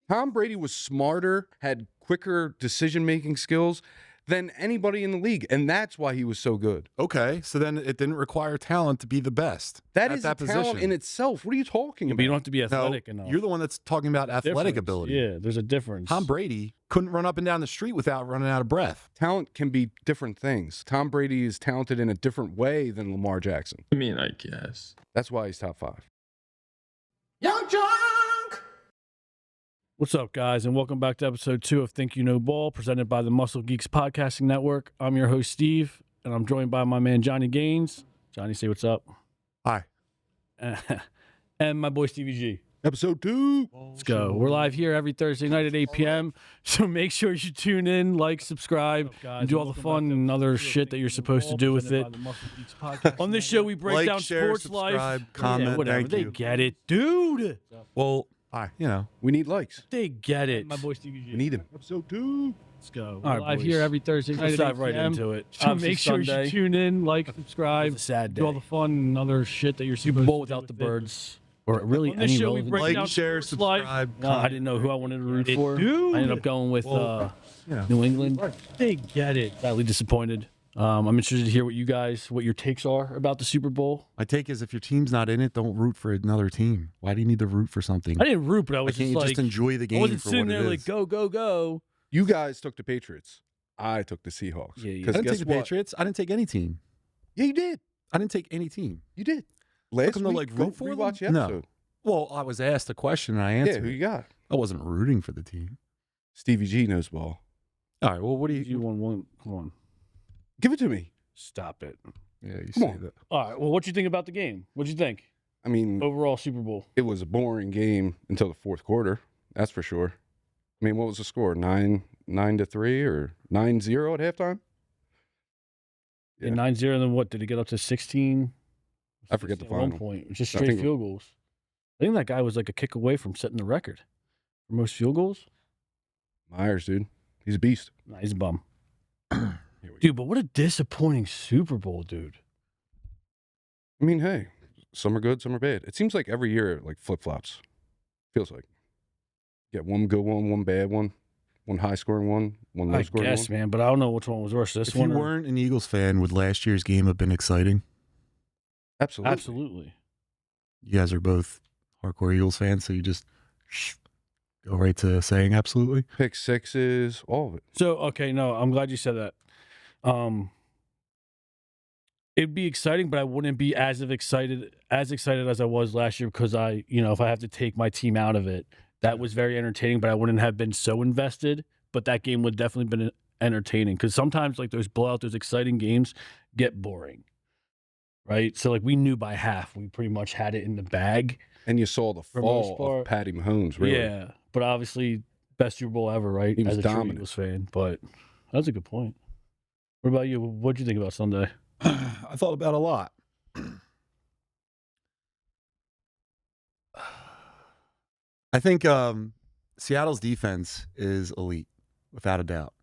Tom Brady was smarter, had quicker decision-making skills than anybody in the league, and that's why he was so good. Okay, so then it didn't require talent to be the best. That at is that a talent position. in itself. What are you talking about? But you don't have to be athletic No, enough. you're the one that's talking about athletic ability. Yeah, there's a difference. Tom Brady couldn't run up and down the street without running out of breath. Talent can be different things. Tom Brady is talented in a different way than Lamar Jackson. I mean, I guess. That's why he's top 5. Yunkjunk! What's up, guys, and welcome back to episode 2 of Think You Know Ball, presented by the Muscle Geeks Podcasting Network. I'm your host, Steve, and I'm joined by my man, Johnny Gaines. Johnny, say what's up. Hi. And my boy, Stevie G. Episode 2. Let's go. We're live here every Thursday night at 8 p.m., so make sure you tune in, like, subscribe, and do all the fun and other shit that you're supposed to do with it. On this show, we break Like, down share, sports life. subscribe, comment, whatever. thank They you. get it. Dude, Well, We need likes. they get it. My boy Stevie G. We need him. Episode 2. Let's go. All right, We're live boys. here every Thursday night Let's at 8 dive right p.m. into it. So Obviously make sure Sunday. you tune in, like, subscribe, It's a sad do all day. the fun and other shit that you're Super supposed Bowl to without do the with it. birds. Or really On this any show, we relevant. break like, down share, sports life. subscribe, No, I comment. didn't know who I wanted to root for. Dude. I ended up going with New England. They get it. Sadly disappointed. I'm interested to hear what your takes are about the Super Bowl. My take is if your team's not in it, don't root for another team. Why do you need to root for something? I didn't root, but I Why was can't just you like, just enjoy the I game wasn't for sitting what there it like, is? go, go, go. You guys took the Patriots. I took the Seahawks. Yeah, yeah. I 'Cause didn't guess take the what? Patriots. I didn't take any team. Yeah, you did. I didn't take any team. You did. Last them to, week, like, go root for them? rewatch the No. episode. Well, I was asked a question and I Yeah, answered. who you got? I wasn't rooting for the team. Stevie G knows ball. All right. Well, what do you? You won one. Come on. Give it to me. Stop it. Yeah, you Come say on. that. All right. Well, what you think about the game? What'd you think? I mean, Overall Super Bowl. it was a boring game until the fourth quarter. That's for sure. I mean, what was the score? 9-3 or 9-0 at halftime? Yeah. 9-0, and then what? Did it get up to 16? I forget the At one final. point. It was just I straight think- field goals. I think that guy was like a kick away from setting the record for most field goals. Myers, dude. He's a beast. Nah, he's a bum. Here we go. Dude, but what a disappointing Super Bowl, dude. I mean, hey, some are good, some are bad. It seems like every year, it, like flip-flops. Feels like. You get one good one bad one high-scoring one I low-scoring guess, one. man, but I don't know which one was worse. This If one you or- weren't an Eagles fan, would last year's game have been exciting? Absolutely. Absolutely. You guys are both hardcore Eagles fans, so you just go right to saying absolutely. Pick sixes, all of it. So, okay, no, I'm glad you said that. It'd be exciting, but I wouldn't be as excited as I was last year because if I have to take my team out of it, that was very entertaining, but I wouldn't have been so invested. But that game would definitely been entertaining because sometimes like those exciting games get boring, right? So like we knew by half we pretty much had it in the bag. And you saw the For most fall part, of Patty Mahomes, really. Yeah, but obviously best Super Bowl ever, right? He was as a true dominant. Eagles fan, but that's a good point. What about you? What'd you think about Sunday? I thought about a lot. I think Seattle's defense is elite, without a doubt.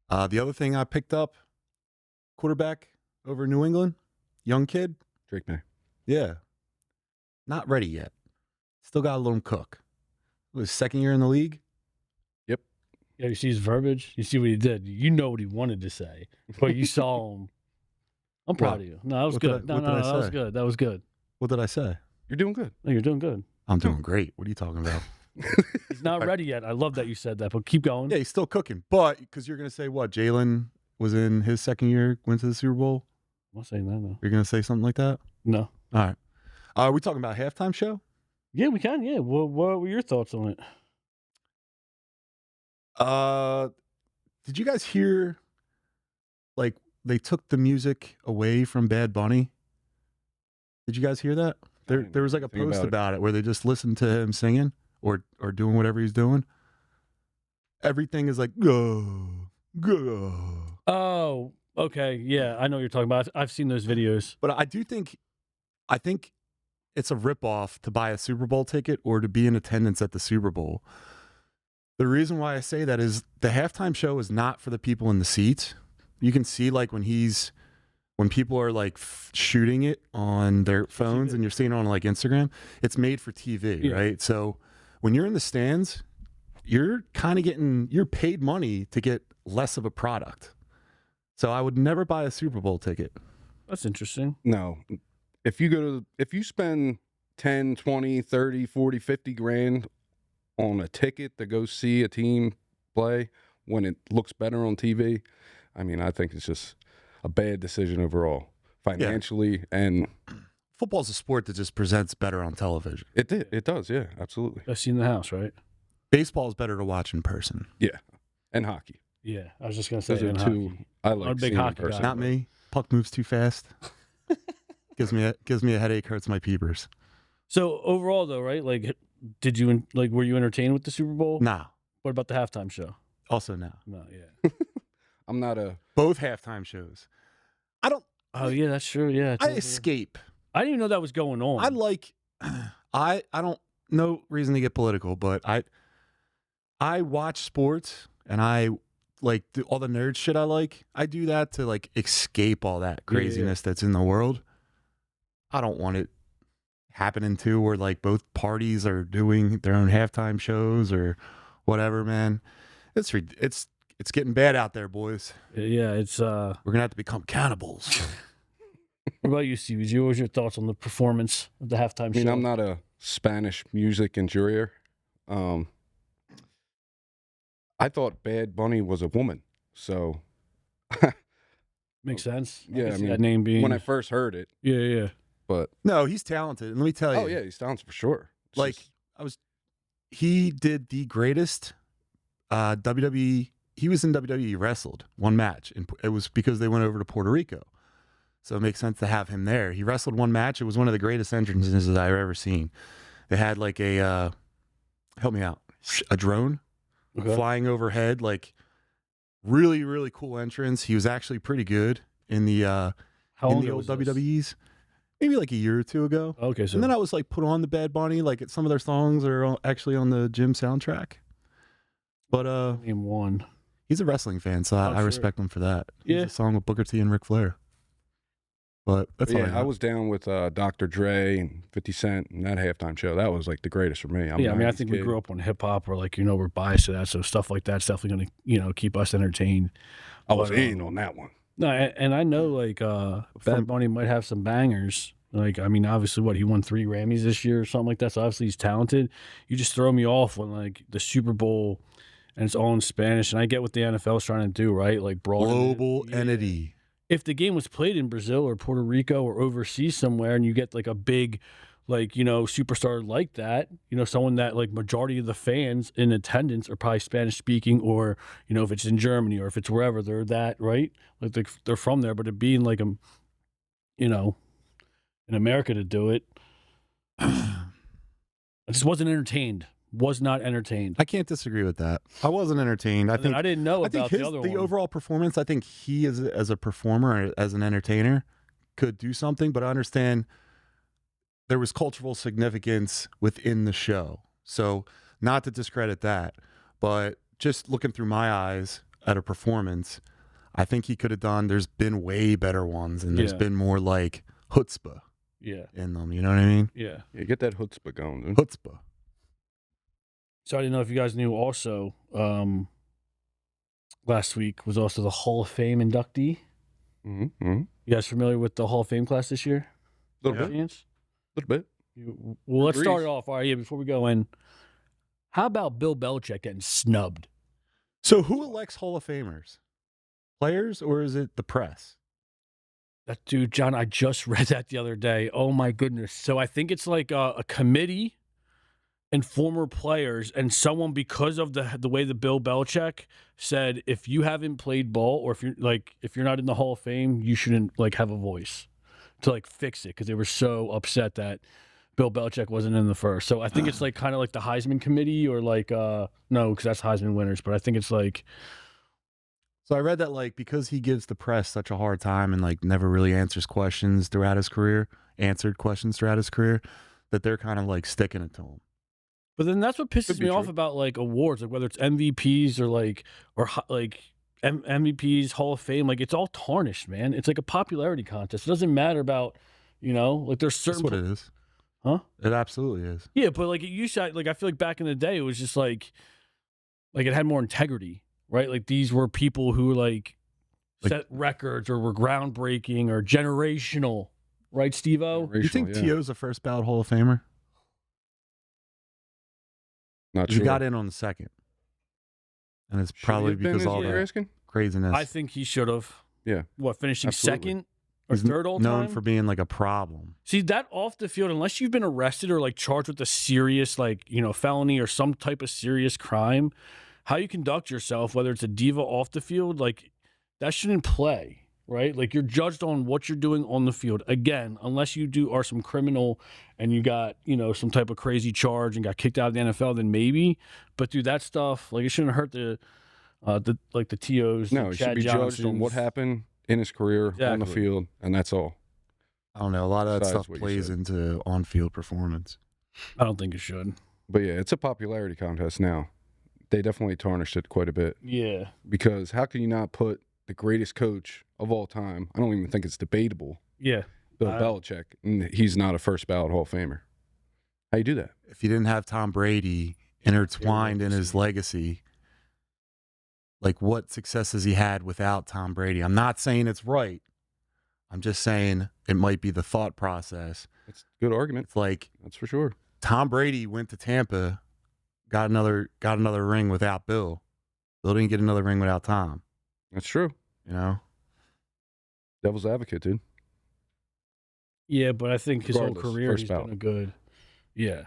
The other thing I picked up, quarterback over New England, young kid. Drake May. Yeah. Not ready yet. Still got to let him cook. It was second year in the league. Yeah, you see his verbiage. You see what he did. You know what he wanted to say, but you saw him. I'm proud What? of you. No, that was What did good. I- what did I That was say? good. That was good. What did I say? You're doing good. No, you're doing good. I'm doing great. What are you talking about? He's not ready yet. I love that you said that, but keep going. Yeah, he's still cooking. But because you're going to say what? Jalen was in his second year, went to the Super Bowl. I'm not saying that though. You're going to say something like that? No. All right. Are we talking about halftime show? Yeah, we can. Yeah. What were your thoughts on it? Did you guys hear, like, they took the music away from Bad Bunny? Did you guys hear that? There was like a Think post about it. about it where they just listened to him singing or doing whatever he's doing. Everything is like, go, go. Oh, okay. Yeah, I know what you're talking about. I've seen those videos. But I think it's a ripoff to buy a Super Bowl ticket or to be in attendance at the Super Bowl. The reason why I say that is the halftime show is not for the people in the seats. You can see like when people are like shooting it on their phones and you're seeing it on like Instagram, it's made for TV, Yeah. right? So when you're in the stands, you're paid money to get less of a product. So I would never buy a Super Bowl ticket. That's interesting. No. If you spend 10, 20, 30, 40, 50 grand on a ticket to go see a team play when it looks better on TV, I mean, I think it's just a bad decision overall, financially, and football's a sport that just presents better on television. it does, yeah, absolutely. Best seat in the house, right? Baseball is better to watch in person. Yeah, and hockey. Yeah, I was just gonna say Those are in two hockey. I I'm a like big seeing in hockey guy. person. Not me. Puck moves too fast. gives me a headache. Hurts my peepers. So overall, though, right? Like, were you entertained with the Super Bowl? Nah. What about the halftime show? Also no. No, yeah. I'm not a Both halftime shows. I don't. Oh yeah, that's true. Yeah, I escape. I didn't even know that was going on. I like. I don't. No reason to get political, but I watch sports and I like all the nerd shit I like. I do that to like escape all that craziness that's in the world. I don't want it happening too, where like both parties are doing their own halftime shows or whatever. Man, it's getting bad out there, boys. Yeah, it's. We're gonna have to become cannibals. What about you, Stevie G? What was your thoughts on the performance of the halftime show? I mean, I'm not a Spanish music enjoyer. I thought Bad Bunny was a woman, so Makes sense. yeah. I mean, that name being when I first heard it, yeah. but No, he's talented, and let me tell you. oh yeah, he's talented for sure. It's Like just- he did the greatest WWE. He was in WWE, wrestled one match, and it was because they went over to Puerto Rico. So it makes sense to have him there. He wrestled one match. It was one of the greatest entrances I've ever seen. They had like a help me out, a drone flying overhead, like really, really cool entrance. He was actually pretty good in the How in long the ago old was this? WWEs, maybe like a year or two ago. Okay, so And then I was like put on the Bad Bunny, like some of their songs are actually on the gym soundtrack. But name one. he's a wrestling fan, so I sure. respect him for that. He has Yeah. a song with Booker T and Ric Flair. But that's all. yeah, I was down with Dr. Dre and 50 Cent and that halftime show. That was like the greatest for me. I mean, I think we grew up on hip hop, or like we're biased to that, so stuff like that's definitely gonna keep us entertained. I was But, in on that one. No, and I know like Bad Bunny might have some bangers. Like, I mean, obviously, he won 3 Grammys this year or something like that. So obviously he's talented. You just throw me off when like the Super Bowl and it's all in Spanish, and I get what the NFL's trying to do, right? Like broaden it. global Yeah. entity. If the game was played in Brazil or Puerto Rico or overseas somewhere, and you get like a big, like, superstar like that, someone that like majority of the fans in attendance are probably Spanish speaking, or, if it's in Germany or if it's wherever, they're that, right? Like they're from there, but it being like, in America to do it, I just wasn't entertained. Was not entertained. I can't disagree with that. I wasn't entertained. I And then think I didn't know I think about the other one. overall performance. I think he as a performer, as an entertainer, could do something. But I understand there was cultural significance within the show. So not to discredit that, but just looking through my eyes at a performance, I think he could have done. There's been way better ones, and there's Yeah. been more like chutzpah Yeah, in them. You know what I mean? yeah. Yeah, get that chutzpah going, dude. Chutzpah. So I didn't know if you guys knew also, last week was also the Hall of Fame inductee. Mm-hmm. You guys familiar with the Hall of Fame class this year? Little Yeah. bit, Chance? little bit. Well, let's start it Breeze. off. All right, yeah, before we go in, how about Bill Belichick getting snubbed? So who elects Hall of Famers? Players, or is it the press? That dude, John, I just read that the other day. Oh my goodness. So I think it's like a committee and former players and someone, because of the way the Bill Belichick said, if you haven't played ball, or if you're not in the Hall of Fame, you shouldn't like have a voice to like fix it, because they were so upset that Bill Belichick wasn't in the first. So I think it's like kind of like the Heisman committee, or like no, because that's Heisman winners, but I think it's like So I read that like because he gives the press such a hard time and like never really answered questions throughout his career, that they're kind of like sticking it to him. But then that's what pisses Could be me off true. about like awards, like whether it's MVPs or MVPs, Hall of Fame. Like it's all tarnished, man. It's like a popularity contest. It doesn't matter about, like there's certain. That's what it is. Huh? It absolutely is. Yeah, but like it used to, like I feel like back in the day, it was just like like it had more integrity, right? Like these were people who like set records or were groundbreaking or generational, right, Steve-O? You think yeah. T.O.'s a first ballot Hall of Famer? Not He sure. got in on the second. And it's Should he probably have been, because is all what you're the asking? craziness. I think he should have. Yeah. What, finishing Absolutely. second or He's third all known time? for being like a problem. See, that off the field, unless you've been arrested or like charged with a serious, like, you know, felony or some type of serious crime, how you conduct yourself, whether it's a diva off the field, like that shouldn't play, right? Like you're judged on what you're doing on the field. Again, unless you are some criminal and you got, you know, some type of crazy charge and got kicked out of the NFL, then maybe. But dude, that stuff, like it shouldn't hurt the TOs. No, the he Chad should be judged on what Johnsons. happened in his career on the Exactly. field, and that's all. I don't know. A lot of that Besides stuff what you plays said. into on-field performance. I don't think it should. But yeah, it's a popularity contest now. They definitely tarnished it quite a bit Yeah. because how can you not put the greatest coach of all time? I don't even think it's debatable. Yeah. Bill Belichick, and he's not a first ballot Hall of Famer. How you do that? If you didn't have Tom Brady intertwined in his legacy, like what success has he had without Tom Brady? I'm not saying it's right. I'm just saying it might be the thought process. It's a good argument. It's like That's for sure. Tom Brady went to Tampa, got another ring without Bill. Bill didn't get another ring without Tom. That's true. You know? Devil's advocate, dude. Yeah, but I think his whole Regardless, career first he's ballot. done a good. Yeah.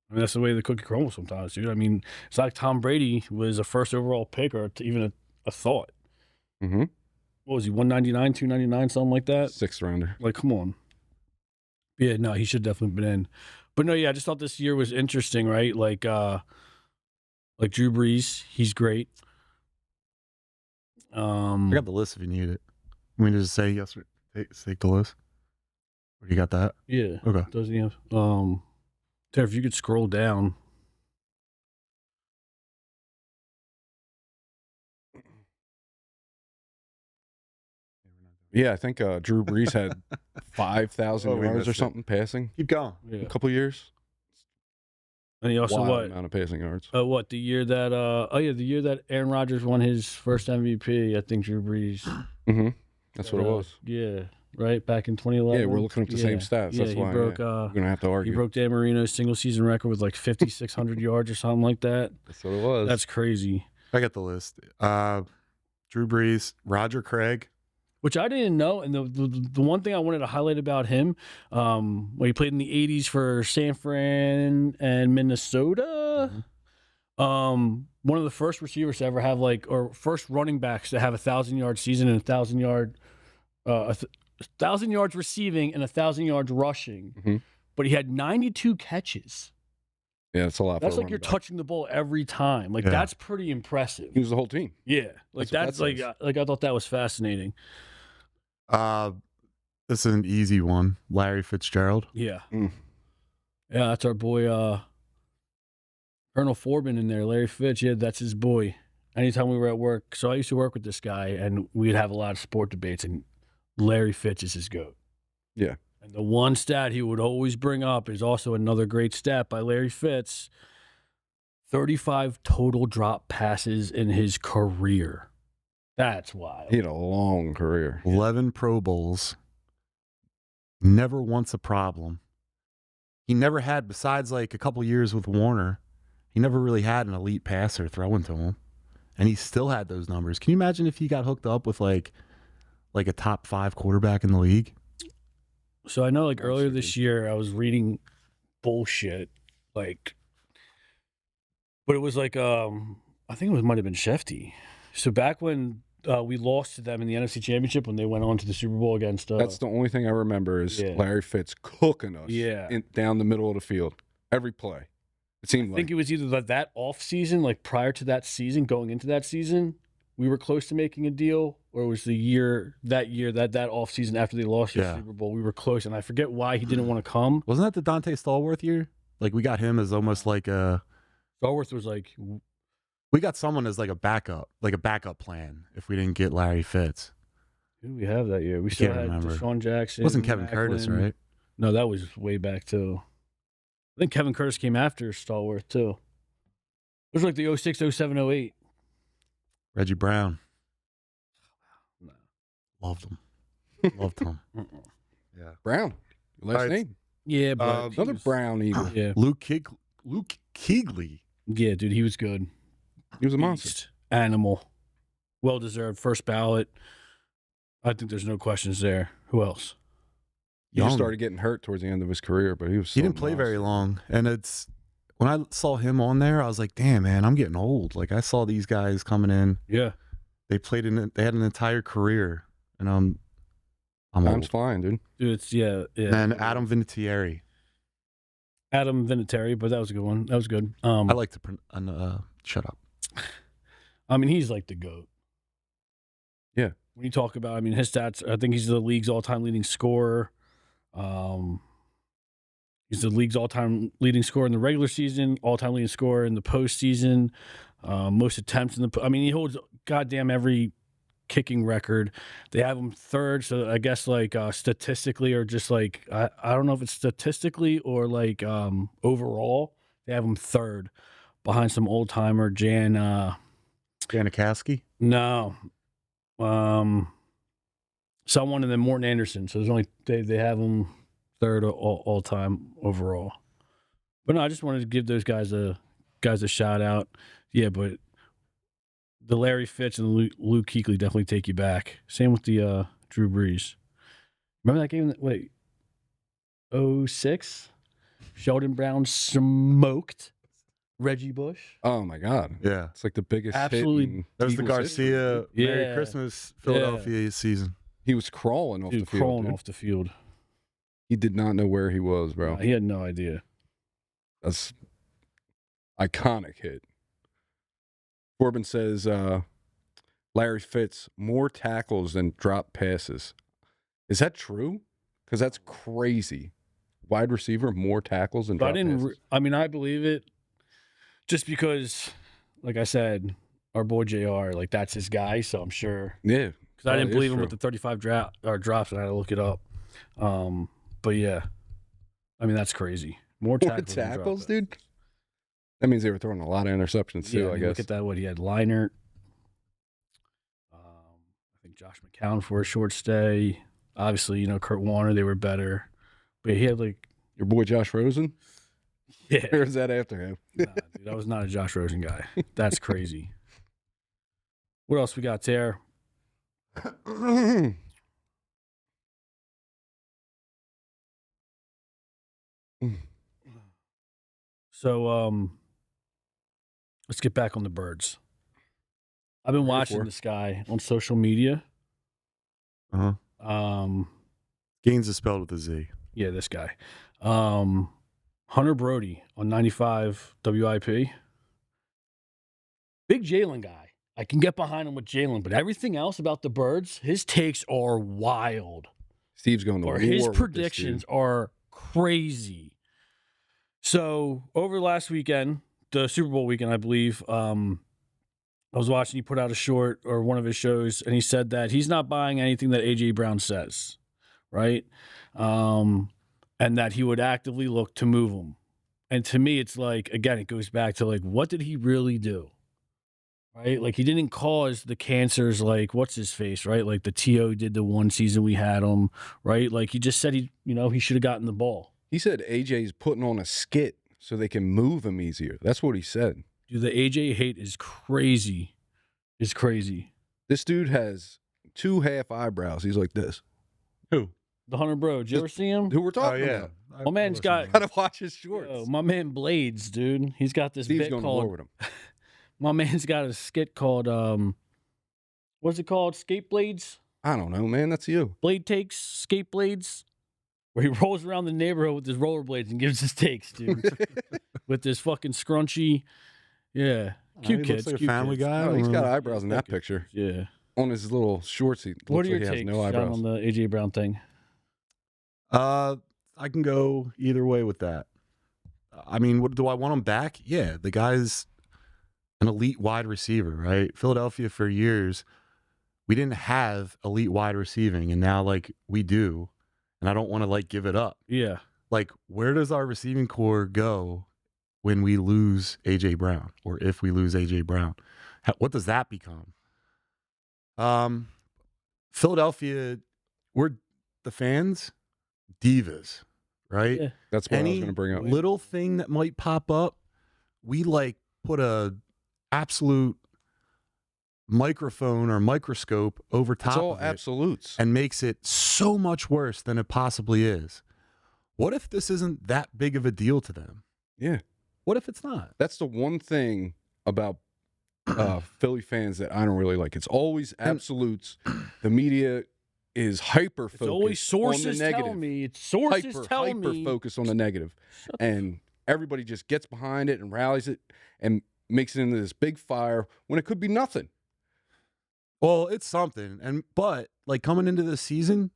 I mean, that's the way the cookie crumbles sometimes, dude. I mean, it's like Tom Brady was a first overall pick or even a thought. Mm-hmm. What was he, 199, 299, something like that? Sixth rounder. Like, come on. Yeah, no, he should definitely been in. But no, yeah, I just thought this year was interesting, right? Like Drew Brees, he's great. I got the list if you need it. I mean, just say yes or take the list. Or you got that? Yeah. Okay. Doesn't he have? Terry, if you could scroll down. Yeah, I think Drew Brees had 5,000 Oh, we yards or missed it. something passing Keep going. Yeah. a couple years. And he also Wild amount of passing yards. what the year that the year that Aaron Rodgers won his first MVP, I think Drew Brees. Mm-hmm. That's what it was. Yeah, right back in 2011. Yeah, we're looking up the same stats. Yeah, That's he why broke. we're gonna have to He argue. broke Dan Marino's single season record with like 5,600 yards or something like that. That's what it was. That's crazy. I got the list. Drew Brees, Roger Craig. Which I didn't know, and the one thing I wanted to highlight about him, when he played in the '80s for San Fran and Minnesota, one of the first receivers to ever have first running backs to have 1,000-yard season and 1,000 yards receiving and 1,000 yards rushing. Mhm. But he had 92 catches. Yeah, that's a lot. That's for a like you're running back. touching the ball every time. Like Yeah. that's pretty impressive. He was the whole team. Yeah, like That's what that's that like I thought that was fascinating. This is an easy one. Larry Fitzgerald. Yeah. Mm. Yeah, that's our boy Colonel Foreman in there, Larry Fitz. Yeah, that's his boy. Anytime we were at work, so I used to work with this guy, and we'd have a lot of sport debates, and Larry Fitz is his goat. Yeah. And the one stat he would always bring up is also another great stat by Larry Fitz. 35 total drop passes in his career. That's wild. He had a long career. 11 Pro Bowls. Never once a problem. He never had, besides like a couple years with Warner, he never really had an elite passer throwing to him. And he still had those numbers. Can you imagine if he got hooked up with like a top 5 quarterback in the league? So I know earlier this year I was reading bullshit, but it was I think it might have been Shefty. So back when we lost to them in the NFC Championship when they went on to the Super Bowl against That's the only thing I remember is Yeah. Larry Fitz cooking us down the middle of the field. Every play. It seemed I think it was either that off season, prior to that season, going into that season, we were close to making a deal, or it was that off season after they lost the Super Bowl, we were close, and I forget why he didn't want to come. Wasn't that the Dante Stallworth year? Like we got him as almost like a Stallworth was we got someone as like a backup plan if we didn't get Larry Fitz. who did we have that year? We still can't had remember. Deshaun Jackson. It wasn't Kevin Curtis, Macklin. right? No, that was way back too. I think Kevin Curtis came after Stallworth too. was like the 06, 07, 08. Reggie Brown. No. Loved him. Loved him. Yeah. Brown. Last Alright. name. Yeah, but he Another was- Brown Eagle. Yeah, Luke Kuechly. yeah, dude, he was good. He was a monster. Beast. Animal. Well deserved. First ballot. I think there's no questions there. Who else? He just Young. started getting hurt towards the end of his career, but he was. He didn't play very long, and it's when I saw him on there, I was like, "Damn, man, I'm getting old." Like I saw these guys coming in. Yeah. They had an entire career, and I'm Time's old. flying, dude. Dude, it's yeah. And then Adam Vinatieri. Adam Vinatieri, but that was a good one. That was good. I like to shut up. I mean, he's like the GOAT. Yeah. When you talk about, I mean, his stats, I think he's the league's all-time leading scorer. He's the league's all-time leading scorer in the regular season, all-time leading scorer in the postseason, most attempts in the. I mean, he holds goddamn every kicking record. They have him third, so I guess like statistically, or just like I don't know if it's statistically or like overall, they have him third behind some old timer Janikowski. No. Someone and then Morton Anderson. So there's only they have him third all time overall. But no, I just wanted to give those guys a shout out. Yeah, but the Larry Fitz and the Luke Kuechly definitely take you back. Same with the Drew Brees. Remember that game? Wait, 06? Sheldon Brown smoked Reggie Bush. Oh my God. Yeah, It's like the biggest. Absolutely. Hit in that was the Eagles history. Garcia Merry Yeah. Christmas Philadelphia season. He was crawling off Dude, the field. crawling dude. off the field. He did not know where he was, bro. He had no idea. That's iconic hit. Corbin says Larry Fitz more tackles than drop passes. Is that true? Because that's crazy. Wide receiver more tackles than But drop I didn't. passes. I mean, I believe it, just because, like I said, our boy Jr. Like that's his guy. So I'm sure Yeah, because I Probably didn't is believe him true. with the 35 drops, and I had to look it up. But yeah, I mean that's crazy. More more tackles, than tackles, dropbacks. dude. That means they were throwing a lot of interceptions too. Yeah, I mean, guess. look at that. What he had, Leinert. I think Josh McCown for a short stay. Obviously, Kurt Warner. They were better, but he had like Your boy Josh Rosen. yeah. Or is that after him? Nah, dude, I was not a Josh Rosen guy. That's crazy. What else we got there? So let's get back on the birds. I've been Ready watching for it. this guy on social media. Uh-huh. Gaines is spelled with a Z. Yeah, this guy. Hunter Brody on 95 WIP. Big Jalen guy. I can get behind him with Jalen, but everything else about the birds, his takes are wild. Steve's going to Or war his with this predictions dude. are crazy. So over last weekend, the Super Bowl weekend, I believe, I was watching. He put out a short or one of his shows, and he said that he's not buying anything that AJ Brown says, right? And that he would actively look to move him. And to me, it's like, again, it goes back to like, what did he really do? Right? Like he didn't cause the cancers like what's his face, right? Like the TO did the one season we had him, right? Like he just said he should have gotten the ball. He said AJ's putting on a skit so they can move him easier. That's what he said. Dude, the AJ hate is crazy. It's crazy. This dude has 2 half eyebrows. He's like this. Who? The Hunter Bro, did you ever see him? Who we're talking about. My man's got- Gotta watch his shorts. Yo, my man Blades, dude. He's got this Steve's bit going to war called. with him. My man's got a skit called what's it called? Skate Blades? I don't know, man. That's you. Blade takes, skate blades, where he rolls around the neighborhood with his rollerblades and gives his takes, dude. With this fucking scrunchy. Yeah. Cute he kids. looks like a cute family kids. guy. Oh, he's got Or- eyebrows in that picture. Yeah. On his little shorts, he looks What are your like he has takes, no John, eyebrows. on the AJ Brown thing? I can go either way with that. I mean, what do I want him back? Yeah, the guy's an elite wide receiver, right? Philadelphia for years, we didn't have elite wide receiving, and now like we do, and I don't want to like give it up. Yeah. Like, where does our receiving core go when we lose A.J. Brown or if we lose A.J. Brown? What does that become? Philadelphia, we're the fans, divas, right? Yeah. That's what I was Any going to bring up. little thing that might pop up, we like put a absolute microphone or microscope over top It's all of it absolutes. and makes it so much worse than it possibly is. What if this isn't that big of a deal to them? Yeah. What if it's not? That's the one thing about Philly fans that I don't really like. It's always absolutes. The media is hyper focused. It's always sources on the negative. tell me. It's sources tell me. Focused on the negative, and everybody just gets behind it and rallies it and makes it into this big fire when it could be nothing. Well, it's something. But like coming into this season,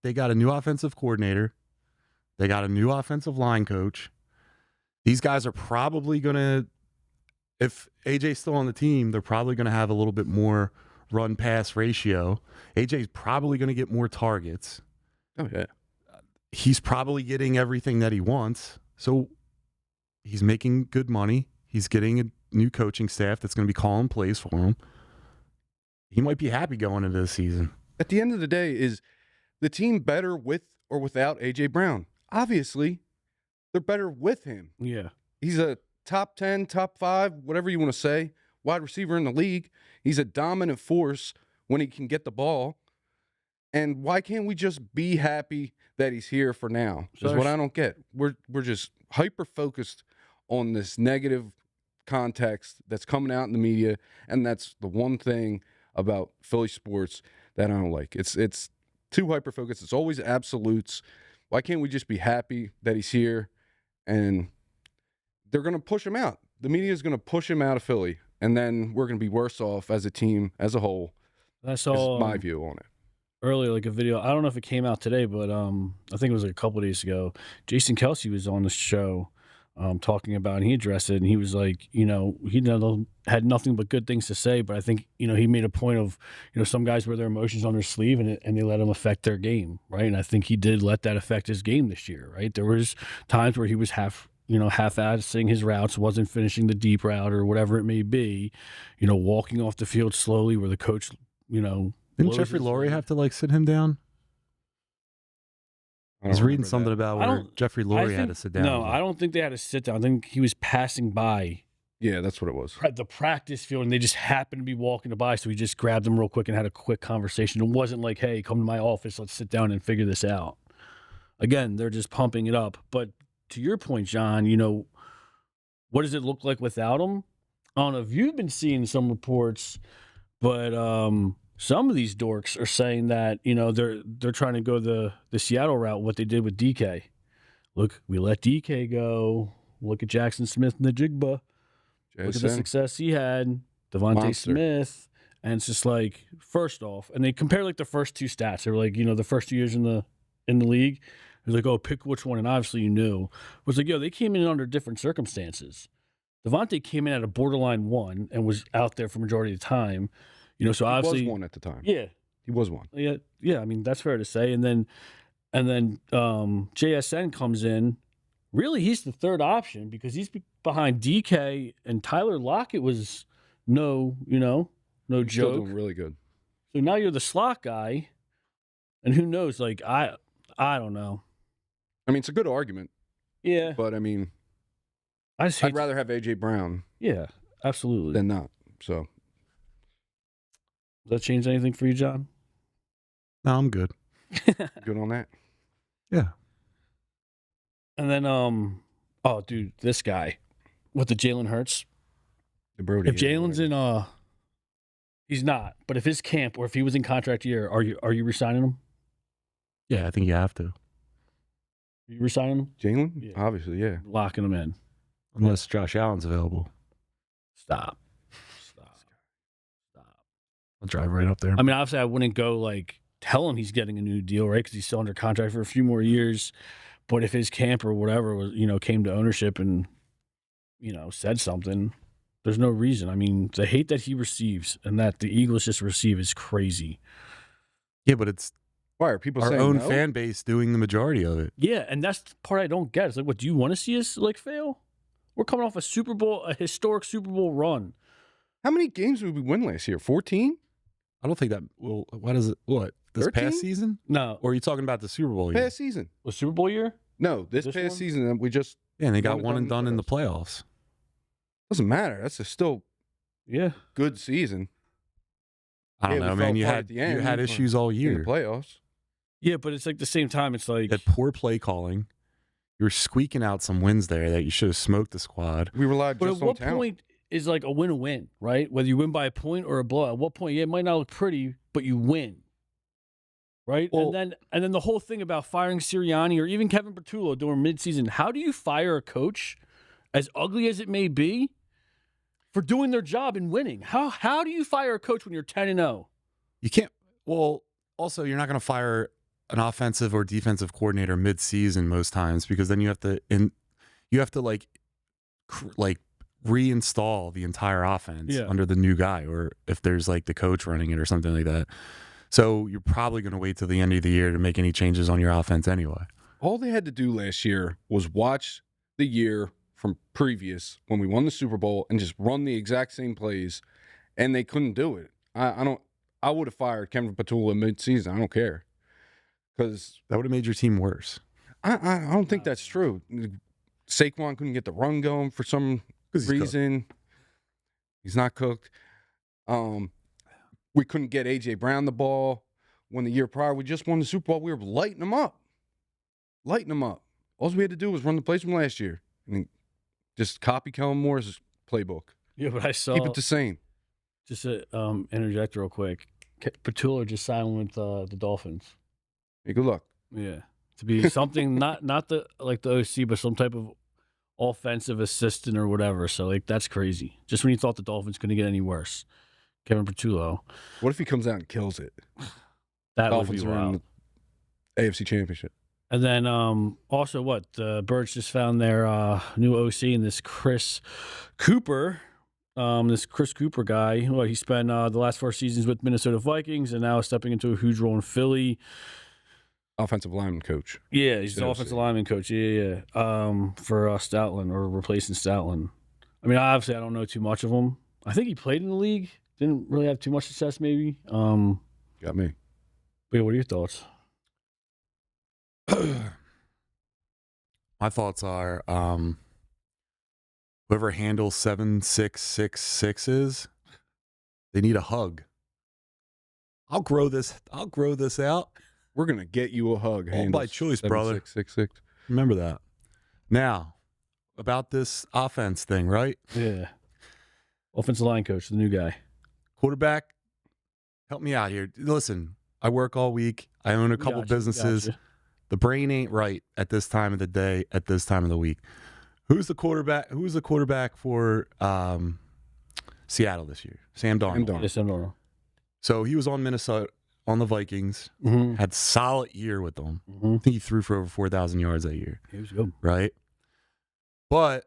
they got a new offensive coordinator. They got a new offensive line coach. These guys are probably going to, if AJ's still on the team, they're probably going to have a little bit more run-pass ratio. AJ's probably going to get more targets. Oh, yeah. He's probably getting everything that he wants. So he's making good money. He's getting a new coaching staff that's going to be calling plays for him. He might be happy going into the season. At the end of the day, is the team better with or without A.J. Brown? Obviously, they're better with him. Yeah. He's a top 10, top 5, whatever you want to say, wide receiver in the league. He's a dominant force when he can get the ball. And why can't we just be happy that he's here for now? Is what I don't get. We're just hyper-focused on this negative context that's coming out in the media, and that's the one thing about Philly sports that I don't like. It's too hyper-focused. It's always absolutes. Why can't we just be happy that he's here? And they're going to push him out. The media is going to push him out of Philly, and then we're going to be worse off as a team as a whole. That's all. Is my view on it. Earlier, like a video. I don't know if it came out today, but I think it was like a couple of days ago. Jason Kelsey was on the show talking about, and he addressed it, and he was like, he had nothing but good things to say, but I think, he made a point of, some guys wear their emotions on their sleeve and they let them affect their game, right? And I think he did let that affect his game this year, right? There was times where he was half-assing his routes, wasn't finishing the deep route or whatever it may be, walking off the field slowly where the coach, Didn't Jeffrey Lurie have to sit him down? I was reading something about where Jeffrey Lurie had to sit down. No, I don't think they had to sit down. I think he was passing by. Yeah, that's what it was. The practice field, and they just happened to be walking by, so he just grabbed them real quick and had a quick conversation. It wasn't like, hey, come to my office, let's sit down and figure this out. Again, they're just pumping it up. But to your point, John, what does it look like without him? I don't know if you've been seeing some reports, but some of these dorks are saying that, they're trying to go the Seattle route, what they did with DK. Look, we let DK go. Look at Jackson Smith and the Jigba. Look at the success he had. Devontae Smith. And it's just like, first off, and they compare the first two stats. They were like, the first 2 years in the league. It was like, oh, pick which one, and obviously you knew. It was like, they came in under different circumstances. Devontae came in at a borderline 1 and was out there for majority of the time. So obviously he was 1 at the time. Yeah, he was 1. Yeah. I mean, that's fair to say. And then JSN comes in. Really, he's the third option because he's behind DK and Tyler Lockett was no joke. Still doing really good. So now you're the slot guy, and who knows? I don't know. I mean, it's a good argument. Yeah, but I mean, I'd rather have A.J. Brown. Yeah, absolutely. Than not. So. Does that change anything for you, John? No, I'm good. Good on that? Yeah. And then, dude, this guy with the Jalen Hurts. The Brody. If Jalen's in, he's not. But if his camp or if he was in contract year, are you resigning him? Yeah, I think you have to. Are you resigning him? Jalen? Yeah. Obviously, yeah. Locking him in. Unless Josh Allen's available. Stop. I'll drive right up there. I mean, obviously, I wouldn't go tell him he's getting a new deal, right? Because he's still under contract for a few more years. But if his camp or whatever was, came to ownership and, said something, there's no reason. I mean, the hate that he receives and that the Eagles just receive is crazy. Yeah, but it's why are people our saying own no? fan base doing the majority of it. Yeah, and that's the part I don't get. It's like, what, do you want to see us fail? We're coming off a historic Super Bowl run. How many games did we win last year? 14? I don't think that. Well, what is it? What this 13? past season? No, Or are you talking about the Super Bowl year? Past season. was Super Bowl year? No, this This past one? season we just Yeah, and they got One one and and done in the done playoffs. doesn't matter. That's a still Yeah. good season I don't Yeah, we know, fell man. You apart had at the you end, had but issues all in the year. playoffs. Yeah, but it's like the same time. It's like You had poor play calling. You were squeaking out some wins there that you should have smoked the squad. We relied but just at on what talent. point is like a win a win, right? Whether you win by a point or a blowout. At what point? Yeah, it might not look pretty, but you win. Right? Well- and then the whole thing about firing Sirianni or even Kevin Bertullo during midseason. How do you fire a coach, as ugly as it may be, for doing their job and winning? How do you fire a coach when you're 10-0? You can't. Well, also you're not going to fire an offensive or defensive coordinator mid-season most times because then you have to like reinstall the entire offense Yeah. under the new guy, or if there's like the coach running it or something like that. So you're probably going to wait till the end of the year to make any changes on your offense anyway. All they had to do last year was watch the year from previous when we won the Super Bowl and just run the exact same plays, and they couldn't do it. I would have fired Kevin Petula mid-season. I don't care, because That would have made your team worse. I don't think that's true. Saquon couldn't get the run going for some 'Cause he's cooked. reason. He's not cooked. We couldn't get A.J. Brown the ball when the year prior we just won the Super Bowl. We were lighting them up. All we had to do was run the plays from last year and just copy Kellen Moore's playbook. Yeah, but I saw Keep it the same. just to interject real quick. Petula just signed with the Dolphins. Hey, good luck. Yeah, to be something not the like the OC, but some type of offensive assistant or whatever. So like that's crazy. Just when you thought the Dolphins couldn't get any worse, Kevin Petullo. What if he comes out and kills it? That Dolphins would be are in wild. the AFC Championship. And then also what the Birds just found their new OC in this Chris Cooper. This Chris Cooper guy, what he spent the last 4 seasons with Minnesota Vikings and now is stepping into a huge role in Philly. Offensive lineman coach. Yeah, he's the Still offensive see. lineman coach. Yeah. For Stoutland or replacing Stoutland. I mean, obviously, I don't know too much of him. I think he played in the league. Didn't really have too much success, maybe. Got me. But yeah, what are your thoughts? My thoughts are whoever handles 7666s, they need a hug. I'll grow this out. We're gonna get you a hug. All Handles by choice, brother. 7666. Remember that. Now, about this offense thing, right? Yeah. Offensive line coach, the new guy. Quarterback, help me out here. Listen, I work all week. I own a couple businesses. Gotcha. The brain ain't right at this time of the day, at this time of the week. Who's the quarterback? Who's the quarterback for Seattle this year? Sam Darnold. Darnold. Yes, I don't know. So he was on Minnesota, on the Vikings, Mm-hmm. had solid year with them. Mm-hmm. I think he threw for over 4,000 yards that year, He was good. right? But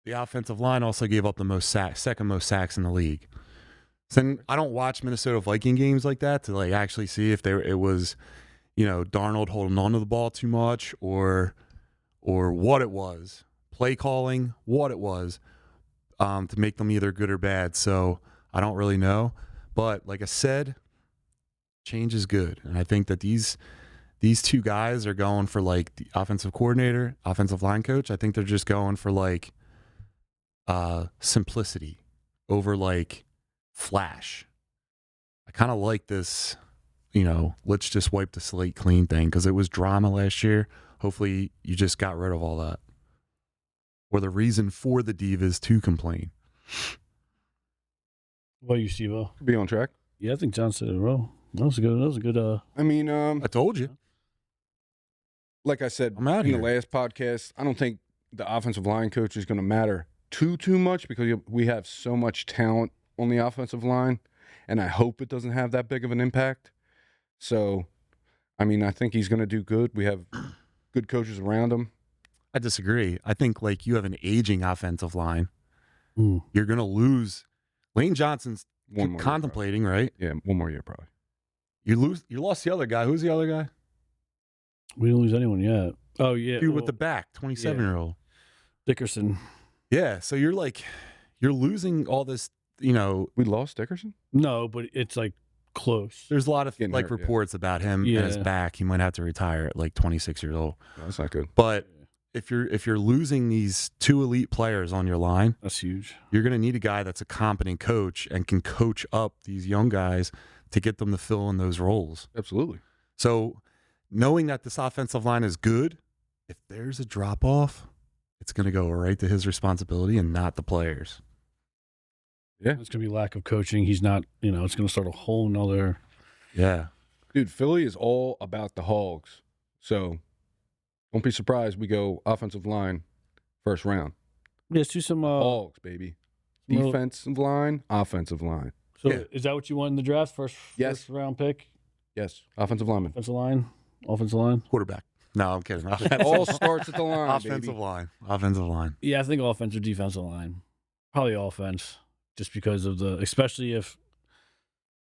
the offensive line also gave up the most second most sacks in the league. So I don't watch Minnesota Viking games like that to like actually see if it was, Darnold holding on to the ball too much or what it was, play calling, what it was, to make them either good or bad. So I don't really know. But like I said, change is good. And I think that these two guys are going for like the offensive coordinator, offensive line coach. I think they're just going for like simplicity over like flash. I kind of like this, let's just wipe the slate clean thing because it was drama last year. Hopefully you just got rid of all that. Or the reason for the Divas to complain. What do you see, Will? Be on track. Yeah, I think John said it well. That was a good. I mean, I told you. like I said I'm out in here. the last podcast, I don't think the offensive line coach is going to matter too much because we have so much talent on the offensive line, and I hope it doesn't have that big of an impact. So, I mean, I think he's going to do good. We have good coaches around him. I disagree. I think like you have an aging offensive line. Mm. You're going to lose. Lane Johnson's One more year, contemplating, right? probably. Yeah, one more year probably. You lost the other guy. Who's the other guy? We didn't lose anyone yet. Oh yeah, Dude with the back, 27-year-old. Dickerson. Yeah, so you're losing all this, you know. We lost Dickerson? No, but it's like close. There's a lot of Getting like hurt, yeah. reports about him and his Yeah. back. He might have to retire at like 26 years old. No, that's not good. But if you're losing these two elite players on your line, That's huge. you're going to need a guy that's a competent coach and can coach up these young guys to get them to fill in those roles. Absolutely. So knowing that this offensive line is good, if there's a drop off, it's going to go right to his responsibility and not the players. Yeah. It's going to be lack of coaching. He's not, it's going to start a whole nother. Yeah. Dude, Philly is all about the Hogs. So don't be surprised we go offensive line first round. Yeah, let's do some. Hogs, baby. Well- Defensive line, offensive line. So Yeah. is that what you want in the draft? First round pick? Yes, offensive lineman. Offensive line? Offensive line? Quarterback. No, I'm kidding. It all starts at the line, Offensive baby. line. Offensive line. Yeah, I think offense or defensive line. Probably offense, just because of especially if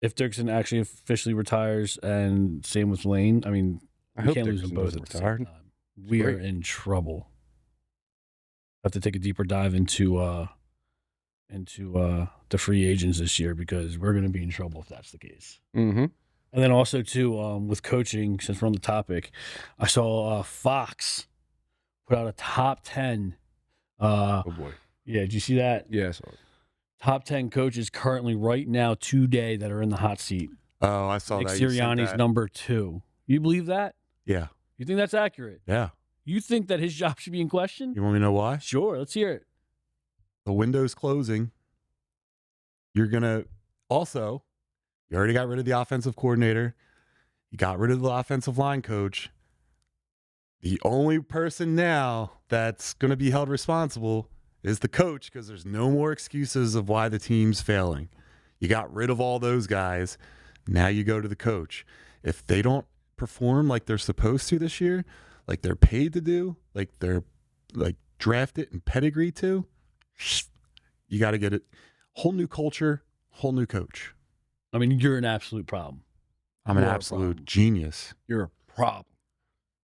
Dirksen actually officially retires, and same with Lane. I mean, I we hope can't lose them Dickerson both doesn't at the retire. same time. We are great. in trouble. Have to take a deeper dive into the free agents this year, because we're going to be in trouble if that's the case. Mm-hmm. And then also too, with coaching, since we're on the topic, I saw Fox put out a top 10. Oh, boy. Yeah, did you see that? Yes. Top 10 coaches currently right now today that are in the hot seat. Oh, I saw Nick that. You said Sirianni's that. number 2. You believe that? Yeah. You think that's accurate? Yeah. You think that his job should be in question? You want me to know why? Sure, let's hear it. The window's closing. You're going to also, you already got rid of the offensive coordinator. You got rid of the offensive line coach. The only person now that's going to be held responsible is the coach, because there's no more excuses of why the team's failing. You got rid of all those guys. Now you go to the coach. If they don't perform like they're supposed to this year, like they're paid to do, like they're like drafted and pedigree to, you got to get it. Whole new culture, whole new coach. I mean, you're an absolute problem. I'm an You are a absolute problem. genius. You're a problem.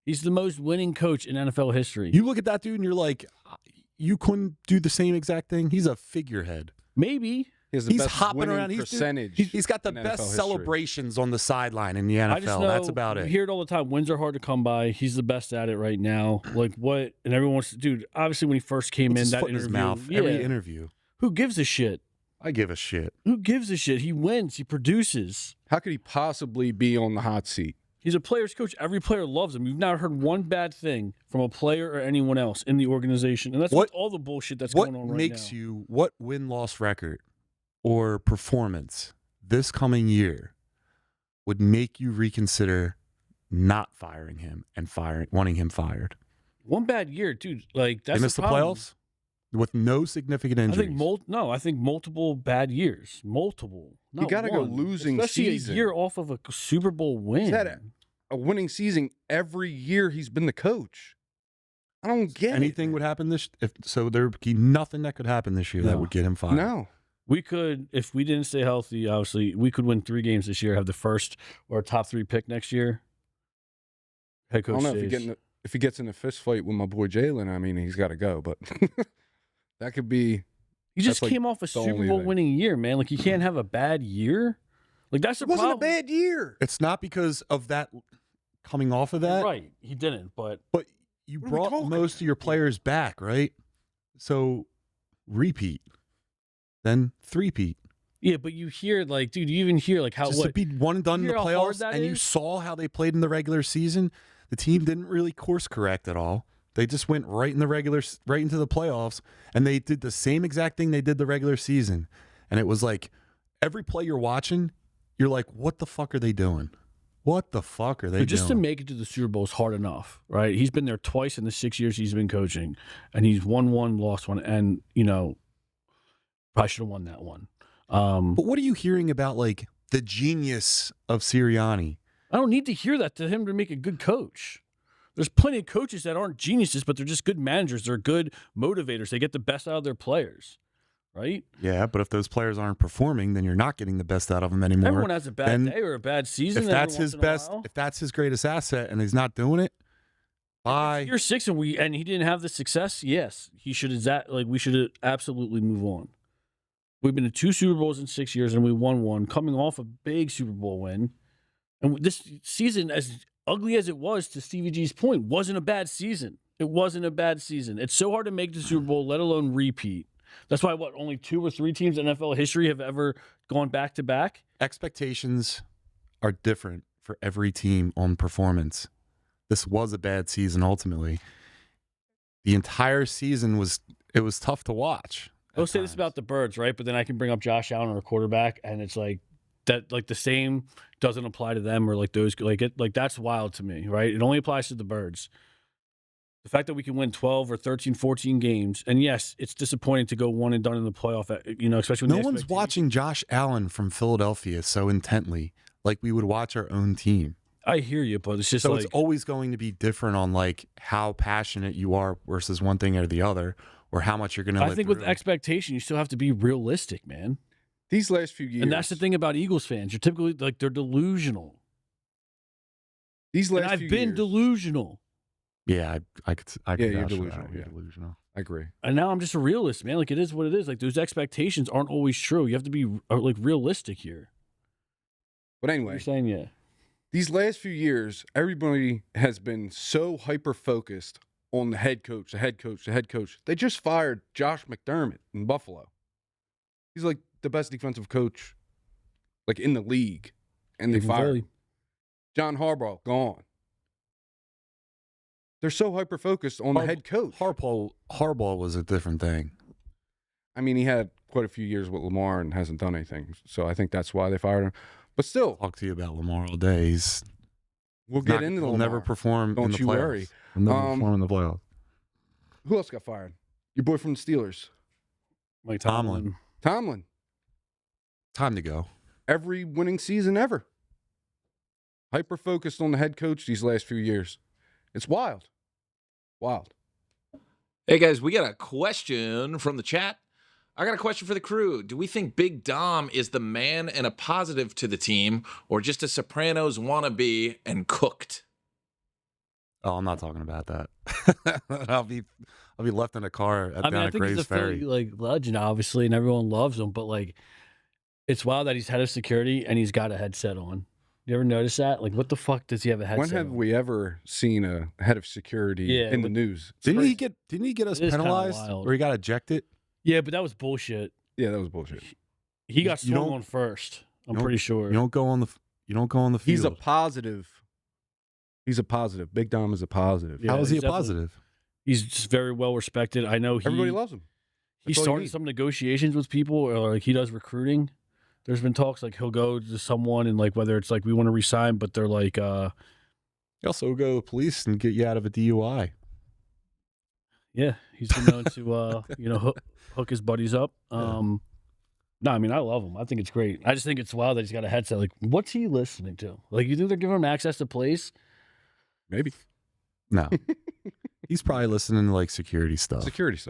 He's the most winning coach in NFL history. You look at that dude and you're like, you couldn't do the same exact thing. He's a figurehead. Maybe. He has the He's best hopping winning around. percentage. He's got the in NFL best history. celebrations on the sideline in the I just NFL. know, That's about you it. hear it all the time. Wins are hard to come by. He's the best at it right now. Like what? And everyone wants to, dude. Obviously, when he first came Puts in, his that foot in interview, his mouth yeah. every interview. Who gives a shit? I give a shit. Who gives a shit? He wins. He produces. How could he possibly be on the hot seat? He's a player's coach. Every player loves him. You've not heard one bad thing from a player or anyone else in the organization, and that's What- with all the bullshit that's What going on right makes now. you, what win-loss record or performance this coming year would make you reconsider not firing him and wanting him fired? One bad year, dude. Like that's They missed the problem. playoffs with no significant injuries. I think multiple bad years. Multiple. You Not gotta go one. losing Especially season. a year off of a Super Bowl win. He's had a winning season every year he's been the coach. I don't get Anything it. would happen there would be nothing that could happen this year that No. would get him fired. No. We could, if we didn't stay healthy, obviously, we could win 3 games this year, have the first or top 3 pick next year. Head I coach don't know stays. if he gets in a fist fight with my boy Jalen. I mean, he's got to go, but that could be. He just that's like came off a the Super only Bowl thing. winning year, man. Like, you can't have a bad year. Like, that's the It wasn't a problem. bad year. It's not because of that coming off of that, Right. He didn't, but but you What are we brought talking most of your about? players back, right? So repeat, then three-peat. yeah, but you hear, like, dude, you even hear, like, how, Just to what? be one and done in you the hear how hard playoffs, that and you is? saw how they played in the regular season. The team didn't really course correct at all. They just went right into the playoffs, and they did the same exact thing they did the regular season. And it was like every play you're watching, you're like, what the fuck are they doing? What the fuck are they But just to doing? make it to the Super Bowl is hard enough, right? He's been there twice in the 6 years he's been coaching, and he's won one, lost one, and, probably should have won that one. But what are you hearing about, like, the genius of Sirianni? I don't need to hear that to him to make a good coach. There's plenty of coaches that aren't geniuses, but they're just good managers. They're good motivators. They get the best out of their players, right? Yeah, but if those players aren't performing, then you're not getting the best out of them anymore. Everyone has a bad then day or a bad season. If every that's his once in a best, while. if that's his greatest asset and he's not doing it, Bye. Year 6 and he didn't have the success. Yes, he should we should absolutely move on. We've been to 2 Super Bowls in 6 years and we won one, coming off a big Super Bowl win. And this season, as ugly as it was, to Stevie G's point, wasn't a bad season. It wasn't a bad season. It's so hard to make the Super Bowl, let alone repeat. That's why only 2 or 3 teams in NFL history have ever gone back to back. Expectations are different for every team on performance. This was a bad season ultimately. The entire season was tough to watch. I'll say this about the Birds, right? But then I can bring up Josh Allen or a quarterback, and it's like that, like the same doesn't apply to them or like those, like that's wild to me, right? It only applies to the Birds. The fact that we can win 12 or 13, 14 games, and yes, it's disappointing to go one and done in the playoff, especially when no one's watching Josh Allen from Philadelphia so intently like we would watch our own team. I hear you, but it's just so it's always going to be different on like how passionate you are versus one thing or the other, or how much you're going to. I think with expectation, you still have to be realistic, man. These last few years, and that's the thing about Eagles fans. You're typically like they're delusional. These last, I've been delusional. Yeah, I could. You're delusional. Yeah, delusional. I agree. And now I'm just a realist, man. Like it is what it is. Like those expectations aren't always true. You have to be like realistic here. But anyway, you're saying yeah. These last few years, everybody has been so hyper focused on the head coach. They just fired Josh McDermott in Buffalo. He's like the best defensive coach, like in the league, and they fired him. John Harbaugh gone. They're so hyper focused on the head coach. Harbaugh was a different thing. I mean, he had quite a few years with Lamar and hasn't done anything, so I think that's why they fired him. But still, talk to you about Lamar all day. We'll get into Lamar. He'll never perform. Don't in the you playoffs. worry. He'll never perform in the playoffs. Who else got fired? Your boy from the Steelers, Mike Tomlin. Tomlin. Time to go. Every winning season ever. Hyper focused on the head coach these last few years. It's wild. Wild. Hey, guys, we got a question from the chat. I got a question for the crew. Do we think Big Dom is the man and a positive to the team, or just a Sopranos wannabe and cooked? Oh, I'm not talking about that. I'll be left in a car down at Graves Ferry. Philly, like legend, obviously, and everyone loves him. But like, it's wild that he's head of security and he's got a headset on. You ever notice that? Like, what the fuck does he have a headset? When have we ever seen a head of security in the news? Didn't he get us penalized, or he got ejected? Yeah, but that was bullshit. Yeah, that was bullshit. He got swung on first. I'm pretty sure. You don't go on the field. He's a positive. Big Dom is a positive. Yeah, how is he a positive? He's just very well respected. I know everybody loves him. He started some negotiations with people, or like he does recruiting. There's been talks like he'll go to someone and like whether it's like we want to resign, but they're like he also go to the police and get you out of a DUI. Yeah, he's been known to hook his buddies up. No, I mean I love him. I think it's great. I just think it's wild that he's got a headset. Like, what's he listening to? Like, you think they're giving him access to plays? Maybe. No. He's probably listening to like security stuff.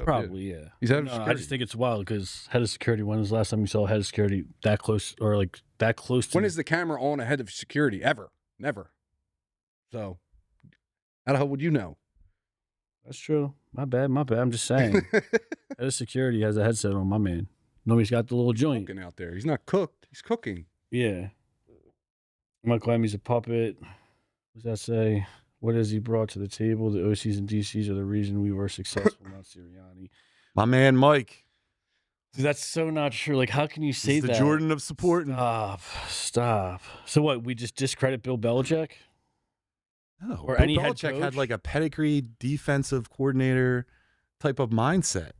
Probably, yeah. He's head of security. I just think it's wild because head of security. When was the last time you saw a head of security that close or like that close to? When is the camera on a head of security? Ever? Never. So, how the hell would you know? That's true. My bad. I'm just saying. Head of security has a headset on, my man. Nobody's got the little joint. Cooking out there. He's not cooked. He's cooking. Yeah. Michael Emmy's a puppet. What does that say? What has he brought to the table? The OCs and DCs are the reason we were successful, not Sirianni. My man, Mike. Dude, that's so not true. Like, how can you say that? The Jordan of support. Stop. So what? We just discredit Bill Belichick? No. Or Bill any Belichick head coach? had like a pedigree defensive coordinator type of mindset.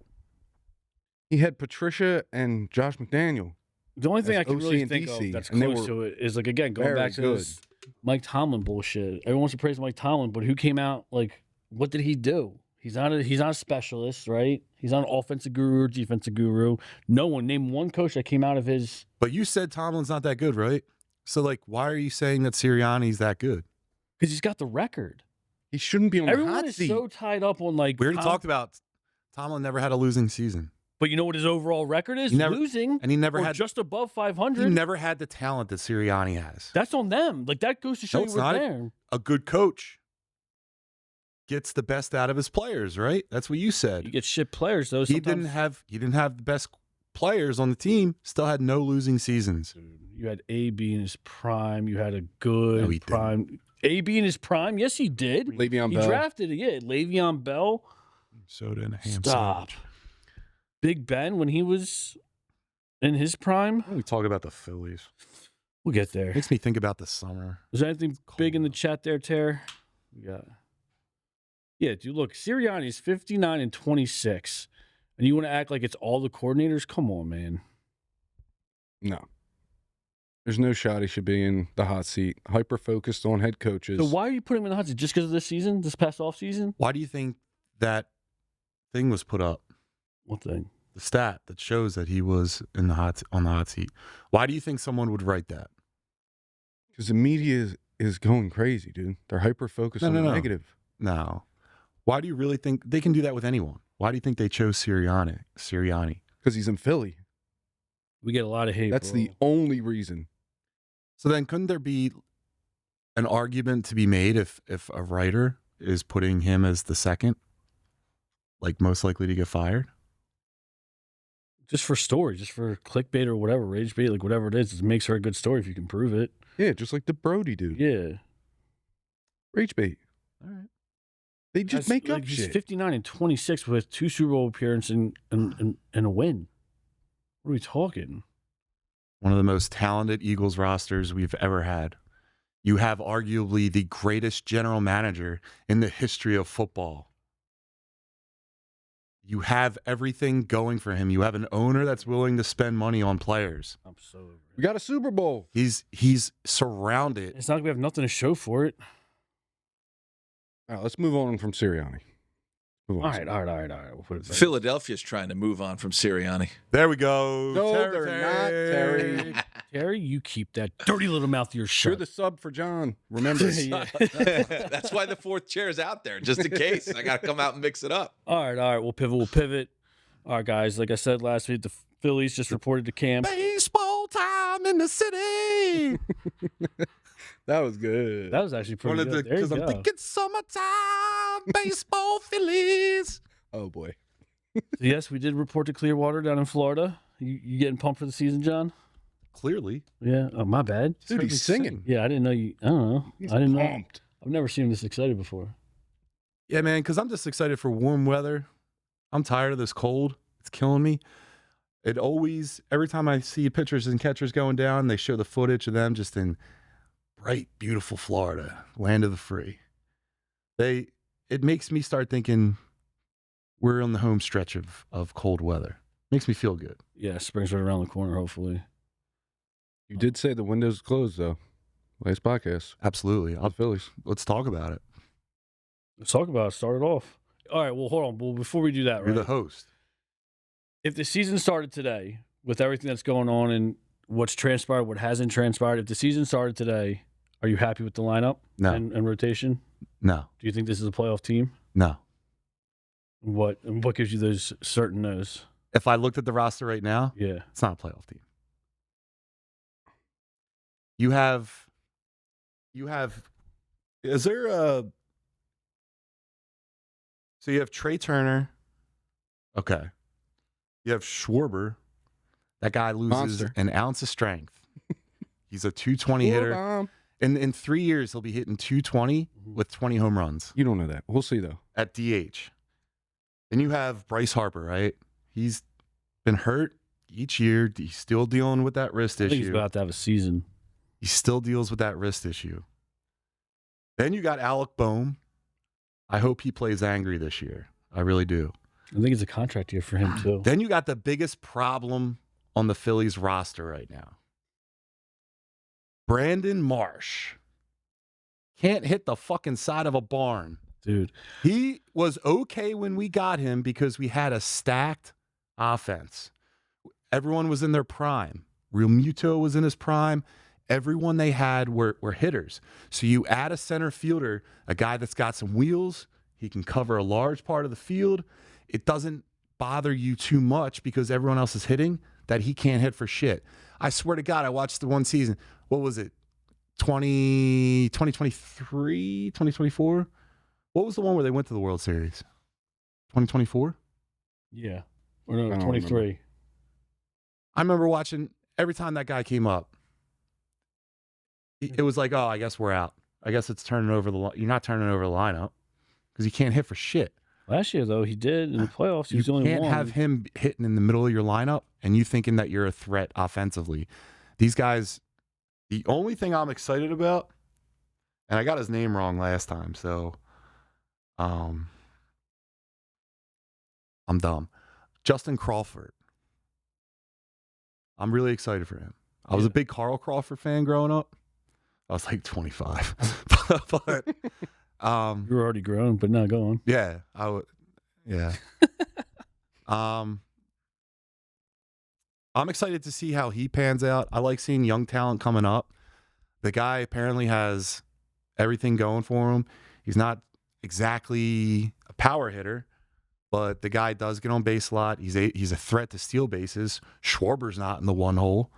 He had Patricia and Josh McDaniel. The only thing I can OC really and think DC, of that's and they close were to it is, like, again, going back to this Mike Tomlin bullshit. Everyone wants to praise Mike Tomlin, but who came out, like, what did he do? He's not a specialist, right? He's not an offensive guru or defensive guru. No one. Name one coach that came out of his... But you said Tomlin's not that good, right? So, like, why are you saying that Sirianni's that good? Because he's got the record. He shouldn't be on the hot seat. Everyone is so tied up on, like... We already talked about Tomlin never had a losing season. But you know what his overall record is? Losing. And he never had... just above 500. He never had the talent that Sirianni has. That's on them. Like, that goes to show you we're there. A good coach. gets the best out of his players, right? That's what you said. You get shit players though. He didn't have the best players on the team. Still had no losing seasons. You had AB in his prime. You had a No, good he prime. AB in his prime. Yes, he did. Le'Veon He Bell. drafted it. Yeah, Le'Veon Bell. Soda and a ham Stop. sandwich. Big Ben when he was in his prime. Why don't we talk about the Phillies? We'll get there. Makes me think about the summer. Is there anything big in the cold. chat there, Ter? Yeah, dude. Look, Sirianni is 59-26, and you want to act like it's all the coordinators? Come on, man. No. There's no shot he should be in the hot seat. Hyper focused on head coaches. So why are you putting him in the hot seat? Just because of this season, this past off season? Why do you think that thing was put up? What thing? The stat that shows that he was on the hot seat. Why do you think someone would write that? Because the media is going crazy, dude. They're hyper focused on the negative. No. Why do you really think they can do that with anyone? Why do you think they chose Sirianni? Because he's in Philly. We get a lot of hate. That's bro. the only reason. So then couldn't there be an argument to be made if a writer is putting him as the second, like most likely to get fired? Just for story, just for clickbait or whatever, rage bait, like whatever it is, it makes her a good story if you can prove it. Yeah, just like the Brody dude. Yeah. Rage bait. All right. They just make up he's shit. 59-26 with 2 Super Bowl appearances and a win. What are we talking? One of the most talented Eagles rosters we've ever had. You have arguably the greatest general manager in the history of football. You have everything going for him. You have an owner that's willing to spend money on players. I'm so over We it. got a Super Bowl. He's surrounded. It's not like we have nothing to show for it. All right, let's move on from Sirianni. Move All on. right. We'll put it back. Philadelphia's trying to move on from Sirianni. There we go. No, they're not, Terry. Terry, you keep that dirty little mouth of yours shut. You're the sub for John. Remember. Yeah. That's why the fourth chair is out there, just in case. I got to come out and mix it up. All right. We'll pivot. All right, guys. Like I said last week, the Phillies just reported to camp. Baseball time in the city. That was good. That was actually pretty good. There you Because I'm go. thinking summertime, baseball, Phillies. Oh, boy. So yes, we did report to Clearwater down in Florida. You getting pumped for the season, John? Clearly. Yeah. Oh, my bad. Dude, he's singing. Yeah, I didn't know you. I don't know. He's I didn't know. pumped. I've never seen him this excited before. Yeah, man, because I'm just excited for warm weather. I'm tired of this cold. It's killing me. It always, every time I see pitchers and catchers going down, they show the footage of them just in bright, beautiful Florida, land of the free. It makes me start thinking we're on the home stretch of cold weather. Makes me feel good. Yeah, spring's right around the corner, hopefully. You did say the window's closed, though. Last podcast. Absolutely. The Phillies. Let's talk about it. Let's talk about it. Start it off. All right, well, hold on. Well, before we do that, You're right? the host. If the season started today, with everything that's going on and what's transpired, what hasn't transpired, if the season started today, are you happy with the lineup No. and rotation? No. Do you think this is a playoff team? No. What gives you those certain no's? If I looked at the roster right now, Yeah. it's not a playoff team. You have, is there a, so you have Trey Turner. Okay. You have Schwarber. That guy loses Monster. an ounce of strength. He's a 220 hitter. In 3 years, he'll be hitting 220 with 20 home runs You don't know that. We'll see, though. at DH. Then you have Bryce Harper, right? He's been hurt each year. He's still dealing with that wrist I think he's issue. about to have a season. He still deals with that wrist issue. Then you got Alec Boehm. I hope he plays angry this year. I really do. I think it's a contract year for him, too. Then you got the biggest problem on the Phillies roster right now. Brandon Marsh can't hit the fucking side of a barn. Dude, He was okay when we got him because we had a stacked offense. Everyone was in their prime. Real Muto was in his prime. Everyone they had were hitters. So you add a center fielder, a guy that's got some wheels. He can cover a large part of the field. It doesn't bother you too much because everyone else is hitting that he can't hit for shit. I swear to God, I watched the one season. What was it? 2023, 2024? What was the one where they went to the World Series? 2024? Yeah. Or no, I don't 23. I remember watching every time that guy came up. It was like, oh, I guess we're out. I guess it's turning over you're not turning over the lineup because you can't hit for shit. Last year, though, he did in the playoffs. He was the You only can't one. have him hitting in the middle of your lineup and you thinking that you're a threat offensively. These guys, the only thing I'm excited about, and I got his name wrong last time, so I'm dumb. Justin Crawford. I'm really excited for him. I was a big Carl Crawford fan growing up. I was like 25. but You were already grown, but not going. yeah, yeah. I'm excited to see how he pans out. I like seeing young talent coming up. The guy apparently has everything going for him. He's not exactly a power hitter, but the guy does get on base a lot. He's a threat to steal bases. Schwarber's not in the one hole.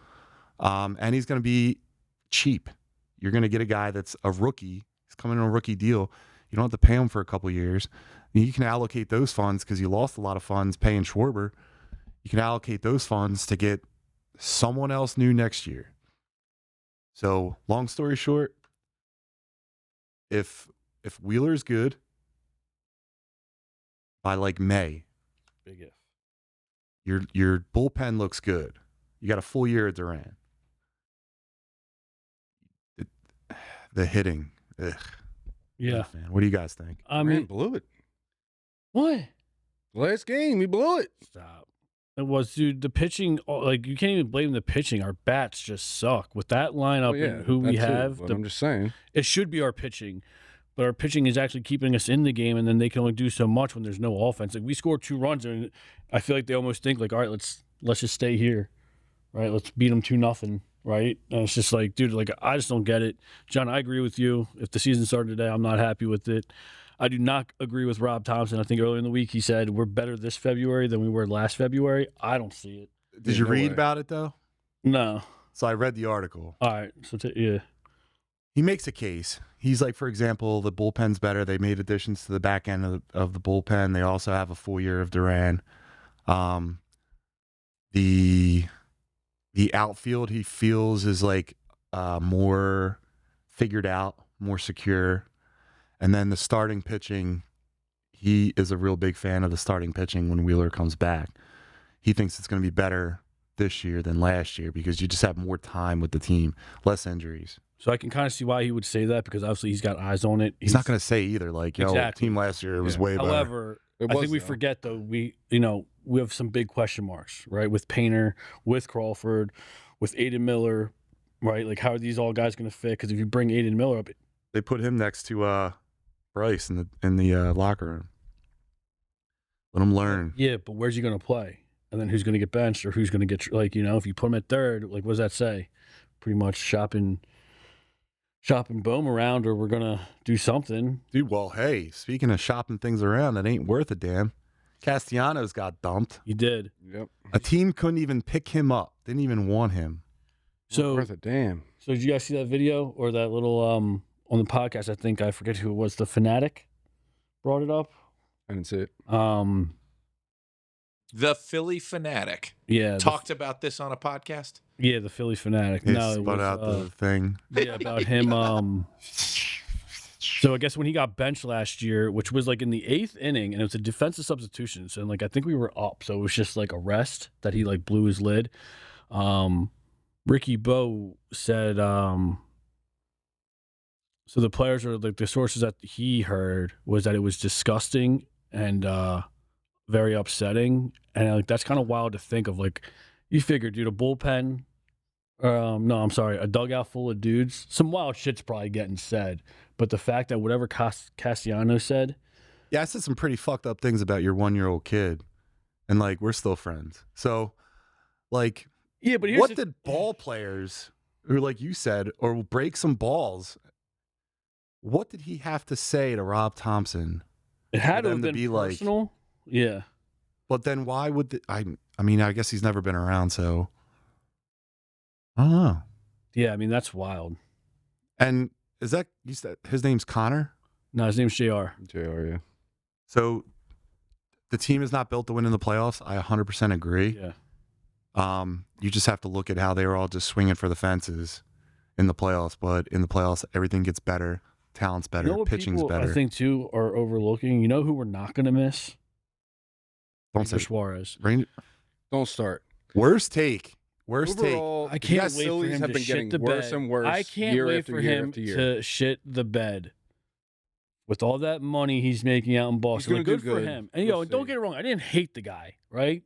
And he's going to be cheap. You're going to get a guy that's a rookie. He's coming on a rookie deal. You don't have to pay him for a couple years. You can allocate those funds because you lost a lot of funds paying Schwarber. You can allocate those funds to get someone else new next year. So, long story short, if Wheeler's good by like May, Big if. your bullpen looks good. You got a full year of Duran. The hitting, ugh. Yeah. Man, what do you guys think? I Man mean, blew it. what? Last game, he blew it. Stop. It was, dude, the pitching, like, you can't even blame the pitching. Our bats just suck. With that lineup Oh, yeah, and who we that too, have, but I'm just saying. it should be our pitching. But our pitching is actually keeping us in the game, and then they can only do so much when there's no offense. Like, we scored 2 runs, and I feel like they almost think, like, all right, let's just stay here, right? Let's beat them 2-0, right? And it's just like, dude, like, I just don't get it. John, I agree with you. If the season started today, I'm not happy with it. I do not agree with Rob Thompson. I think earlier in the week he said we're better this February than we were last February. I don't see it. Did you no read way. about it though? No. So I read the article. All right. So, yeah. He makes a case. He's like, for example, the bullpen's better. They made additions to the back end of the bullpen. They also have a full year of Duran. The outfield he feels is like more figured out, more secure. And then the starting pitching, he is a real big fan of the starting pitching when Wheeler comes back. He thinks it's going to be better this year than last year because you just have more time with the team, less injuries. So I can kind of see why he would say that because obviously he's got eyes on it. He's not going to say either, like, yo, Exactly. team last year was Yeah. way better. However, It I was, think we though. forget though we have some big question marks, right? With Painter, with Crawford, with Aiden Miller, right? Like how are these all guys going to fit? Because if you bring Aiden Miller up, They put him next to Bryce in the locker room. Let him learn. yeah, but where's he going to play? And then who's going to get benched or who's going to get if you put him at third, like what does that say? Pretty much shopping Bohm around, or we're gonna do something. Dude, well, hey, speaking of shopping things around, that ain't worth a damn. Castellanos got dumped. He did. Yep. A team couldn't even pick him up. Didn't even want him. So Worth a damn. So did you guys see that video or that little on the podcast? I forget who it was. The Fanatic brought it up. I didn't see it. The Philly Fanatic Yeah, talked about this on a podcast. the Philly Fanatic. He No, it spun was, out the thing. yeah, about him. So I guess when he got benched last year, which was like in the 8th inning, and it was a defensive substitution. So like I think we were up, so it was just like a rest that he like blew his lid. Ricky Bo said, so the players are like the sources that he heard was that it was disgusting and very upsetting, and like that's kind of wild to think of. Like you figure, dude, a bullpen. A dugout full of dudes. Some wild shit's probably getting said, but the fact that whatever Castellanos said, Yeah, I said some pretty fucked up things about your 1-year-old kid, and like we're still friends. So, like, yeah. But what did ball players, or like you said, or break some balls? What did he have to say to Rob Thompson? it had for to them have to been be like- personal? Yeah. But then why would I mean, I guess he's never been around, so I don't know. Yeah, I mean that's wild. And is that you said his name's Connor? No, his name's JR. JR, yeah. So the team is not built to win in the playoffs. I 100% agree. Yeah. You just have to look at how they were all just swinging for the fences in the playoffs. But in the playoffs, everything gets better. Talent's better. You know what Pitching's people, better. I think, too, are overlooking? You know who we're not going to miss? Don't Ranger say Suarez. Don't start. Worst take. Worst Overall, I can't the wait for Phillies him have to been shit getting the worse bed. and worse. I can't year wait after for year him after year. to shit the bed. With all that money he's making out in Boston, gonna like, do good for good. him. And We'll don't see. get it wrong, I didn't hate the guy, right?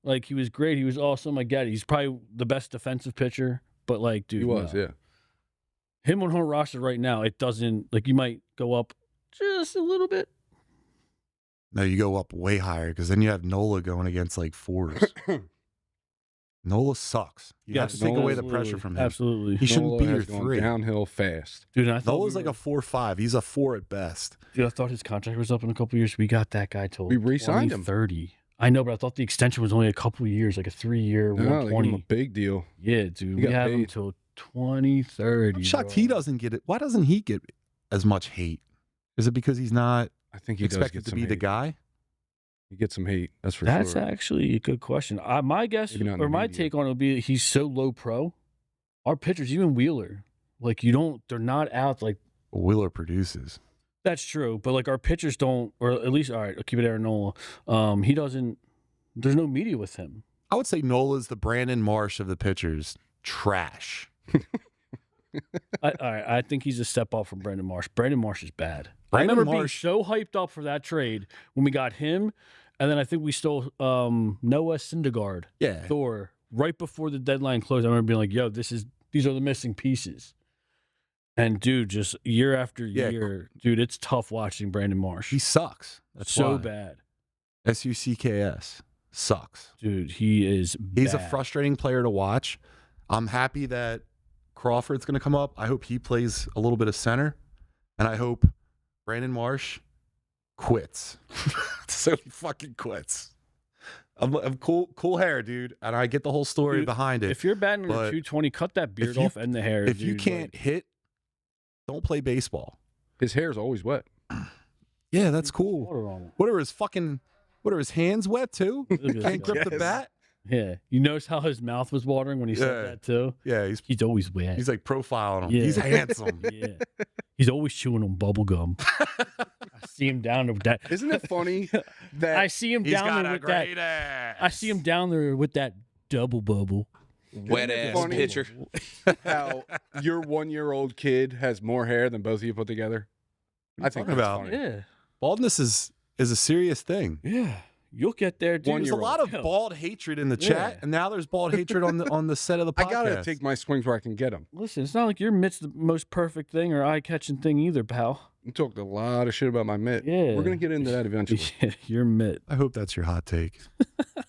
Like, he was great, he was awesome. I get it. He's probably the best defensive pitcher, but like, dude, He was, no. yeah. Him on her roster right now, it doesn't like you might go up just a little bit. No, you go up way higher because then you have Nola going against like fours. Nola sucks. You have to take away the pressure from him. Absolutely. He shouldn't Nola be your has gone 3. downhill fast. Dude, and I thought Nola's like a 4-5. He's a 4 at best. Dude, I thought his contract was up in a couple of years. We got that guy till We re-signed him. 30. I know, but I thought the extension was only a couple of years, like a 3-year, No, they gave him a 120. big deal. Yeah, dude. He We got have him paid. till 2030. I'm shocked bro. he doesn't get it. Why doesn't he get as much hate? Is it because he's not I think he does expected get to some be hate. the guy? He gets some hate. That's for That's sure. actually a good question. My guess Maybe not in or the my media. take on it would be he's so low pro. Our pitchers, even Wheeler, like they're not out like. Wheeler produces. That's true, but like our pitchers don't, or at least, all right, I'll keep it Aaron Nola. He doesn't. There's no media with him. I would say Nola's the Brandon Marsh of the pitchers. Trash. All right, I think he's a step up from Brandon Marsh. Brandon Marsh is bad. Brandon I remember Marsh- being so hyped up for that trade when we got him, and then I think we stole Noah Syndergaard, Yeah. Thor, right before the deadline closed. I remember being like, "Yo, these are the missing pieces." And dude, just year after Yeah. year, dude, it's tough watching Brandon Marsh. He sucks. That's so why. bad, SUCKS. Sucks. dude. He is. He's a bad. frustrating player to watch. I'm happy that Crawford's going to come up. I hope he plays a little bit of center. And I hope Brandon Marsh quits. So he fucking quits. I'm cool hair, dude. And I get the whole story Dude, behind it. If you're batting under but 220, cut that beard you- off and the hair. If you dude, can't like- hit, don't play baseball. His hair's always wet. Yeah, that's cool. Water on it. What are his hands wet too? Look at this Can't guy. grip the Yes. bat? Yeah, you notice how his mouth was watering when he Yeah. said that too. Yeah, He's always wet. he's like profiling him. Yeah. He's handsome. Yeah, he's always chewing on bubble gum. I see him down there with that. Isn't it funny that I see him He's down got there a with that. great ass. I see him down there with that double bubble. Wet ass funny? pitcher. how your 1-year-old kid has more hair than both of you put together? I think talking that's about? funny. Yeah, Baldness is a serious thing. yeah. You'll get there, dude. There's a lot of bald hatred in the Yeah. chat, and now there's bald hatred on the set of the I podcast. gotta take my swings where I can get them. Listen, it's not like your mitt's the most perfect thing or eye-catching thing either, pal. You talked a lot of shit about my mitt. Yeah. We're gonna get into that eventually. Yeah, your mitt. I hope that's your hot take.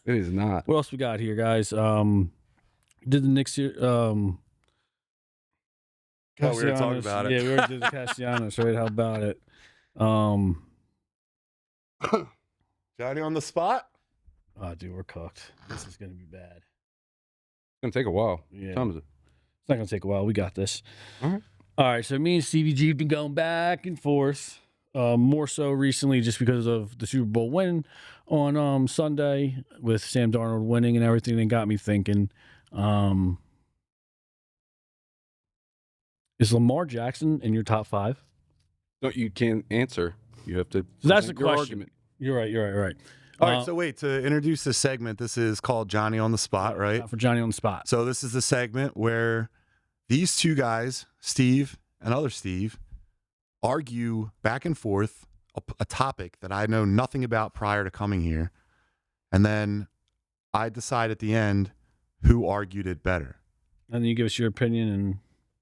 It is not. What else we got here, guys? Did the Knicks? We already talked Castellanos. about it. Yeah, we already did the Castellanos, right? How about it? Johnny on the spot. Oh, dude, we're cooked. This is gonna be bad. It's gonna take a while. Yeah, What time is it? it's not gonna take a while. We got this. All right. All right. So me and Stevie G have been going back and forth. More so recently, just because of the Super Bowl win on Sunday with Sam Darnold winning and everything. That got me thinking. Is Lamar Jackson in your top 5? No, you can't answer. You have to. So that's the present your question. argument. You're right. You're right. All right, so wait, to introduce this segment, this is called Johnny on the Spot, right? For Johnny on the spot. So this is the segment where these two guys, Steve and other Steve, argue back and forth a topic that I know nothing about prior to coming here. And then I decide at the end who argued it better. And then you give us your opinion and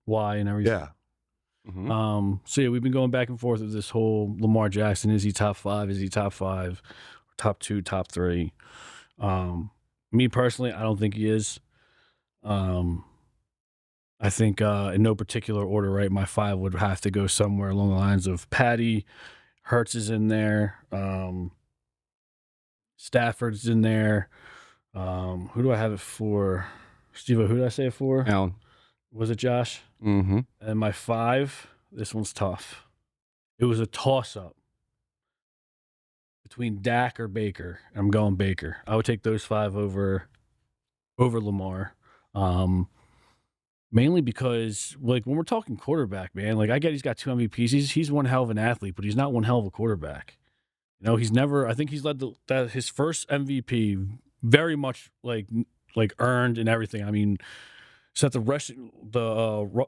why and everything. Yeah. Mhm. So yeah, we've been going back and forth with this whole Lamar Jackson. Is he top 5? Is he top 5? Top 2, top 3? Me personally, I don't think he is. I think in no particular order, right? My 5 would have to go somewhere along the lines of Patty, Hurts is in there, Stafford's in there. Who do I have it for? Steve, who did I say it for? Alan. Was it Josh? Mm-hmm. And my 5, this one's tough. it was a toss-up between Dak or Baker. I'm going Baker. I would take those 5 over Lamar. Mainly because, like, when we're talking quarterback, man, like, I get he's got 2 MVPs. He's one hell of an athlete, but he's not one hell of a quarterback. You know, he's never. I think he's led his first MVP very much like earned and everything. I mean, set the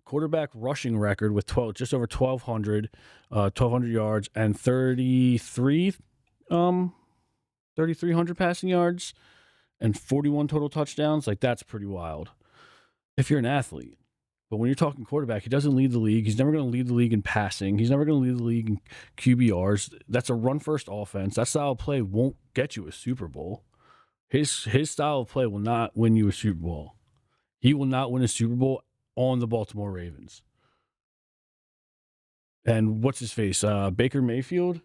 quarterback rushing record with just over 1,200 yards and 3,300 passing yards and 41 total touchdowns. Like, that's pretty wild if you're an athlete. But when you're talking quarterback, he doesn't lead the league. He's never going to lead the league in passing. He's never going to lead the league in QBRs. That's a run-first offense. That style of play won't get you a Super Bowl. His style of play will not win you a Super Bowl. He will not win a Super Bowl on the Baltimore Ravens. And what's his face? Baker Mayfield.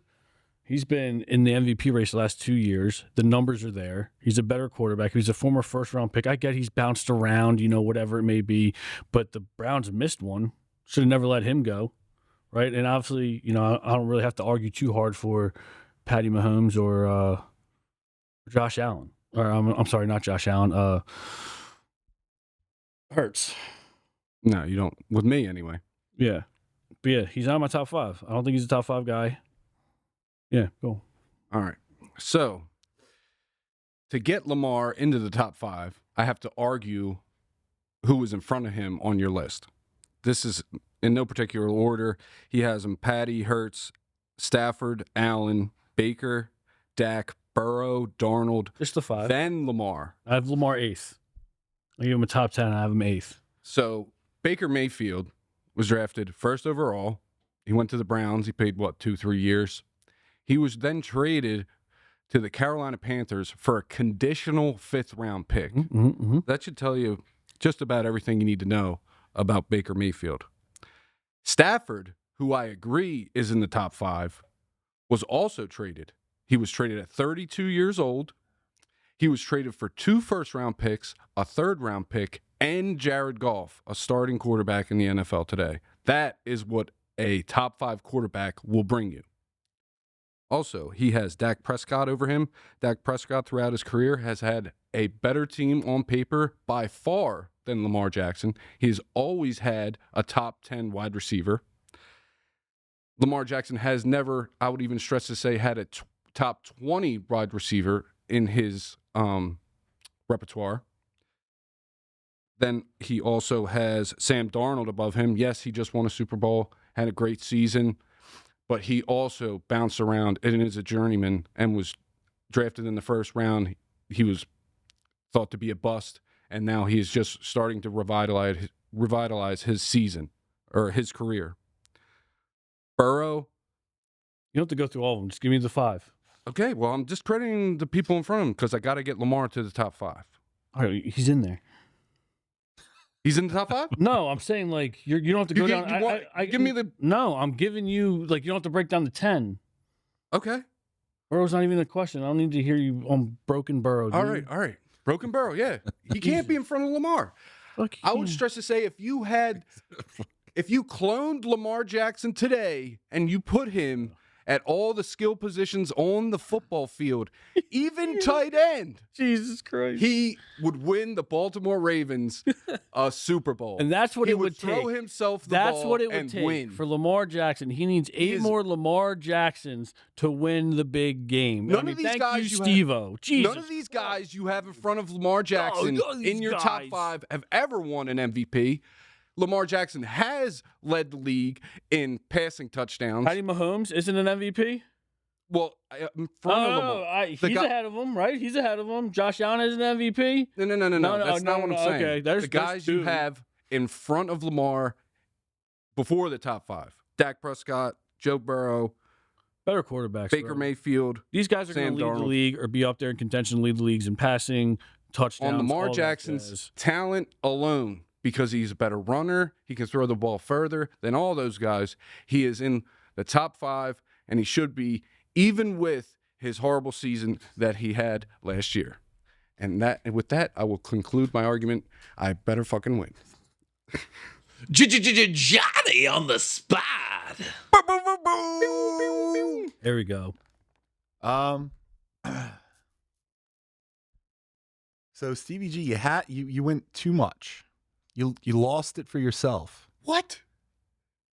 He's been in the MVP race the last 2 years. The numbers are there. He's a better quarterback. He's a former first-round pick. I get he's bounced around, whatever it may be. But the Browns missed one. Should have never let him go, right? And obviously, I don't really have to argue too hard for Patty Mahomes or Josh Allen. Or I'm sorry, not Josh Allen. Hurts. No, you don't. With me, anyway. Yeah. But yeah, he's not in my top 5. I don't think he's a top 5 guy. Yeah, cool. All right. So, to get Lamar into the top 5, I have to argue who was in front of him on your list. This is in no particular order. He has him Patty, Hurts, Stafford, Allen, Baker, Dak, Burrow, Darnold. Just the 5. Then Lamar. I have Lamar 8th. I give him a top 10. I have him 8th. So, Baker Mayfield was drafted first overall. He went to the Browns. He played, 2-3 years? He was then traded to the Carolina Panthers for a conditional 5th-round pick. Mm-hmm. That should tell you just about everything you need to know about Baker Mayfield. Stafford, who I agree is in the top 5, was also traded. He was traded at 32 years old. He was traded for 2 first-round picks, a 3rd-round pick, and Jared Goff, a starting quarterback in the NFL today. That is what a top 5 quarterback will bring you. Also, he has Dak Prescott over him. Dak Prescott throughout his career has had a better team on paper by far than Lamar Jackson. He's always had a top 10 wide receiver. Lamar Jackson has never, I would even stress to say, had a top 20 wide receiver in his repertoire. Then he also has Sam Darnold above him. Yes, he just won a Super Bowl, had a great season. But he also bounced around and is a journeyman and was drafted in the 1st round. He was thought to be a bust, and now he is just starting to revitalize his season or his career. Burrow. You don't have to go through all of them. Just give me the 5. Okay, well, I'm just crediting the people in front of him because I got to get Lamar to the top 5. All right, he's in there. He's in the top 5? No, I'm saying, like, you don't have to go down. Give me the... No, I'm giving you, like, you don't have to break down the 10. Okay. Burrow's not even a question. I don't need to hear you on Broken Burrow. All right. Broken Burrow, yeah. He can't be in front of Lamar. I would stress to say if you cloned Lamar Jackson today and you put him at all the skill positions on the football field, even tight end. Jesus Christ. He would win the Baltimore Ravens a Super Bowl. And that's what he it would throw take. himself the that's ball what it would and take win. For Lamar Jackson. He needs 8 more Lamar Jacksons to win the big game. None of these guys Steve-O. Jesus. None of these guys you have in front of Lamar Jackson in your top 5 have ever won an MVP. Lamar Jackson has led the league in passing touchdowns. Patty Mahomes isn't an MVP? Well, in front of Lamar. He's ahead of him, right? He's ahead of him. Josh Allen is an MVP? No. That's not what I'm saying. Okay, the guys you have in front of Lamar before the top 5. Dak Prescott, Joe Burrow. Better quarterbacks. Baker Mayfield. These guys are going to lead the league or be up there in contention, lead the leagues in passing, touchdowns. On Lamar Jackson's talent alone, because he's a better runner, he can throw the ball further than all those guys. He is in the top 5, and he should be, even with his horrible season that he had last year. And with that, I will conclude my argument. I better fucking win. Johnny on the spot. There we go. So Stevie G, you went too much. You lost it for yourself. What?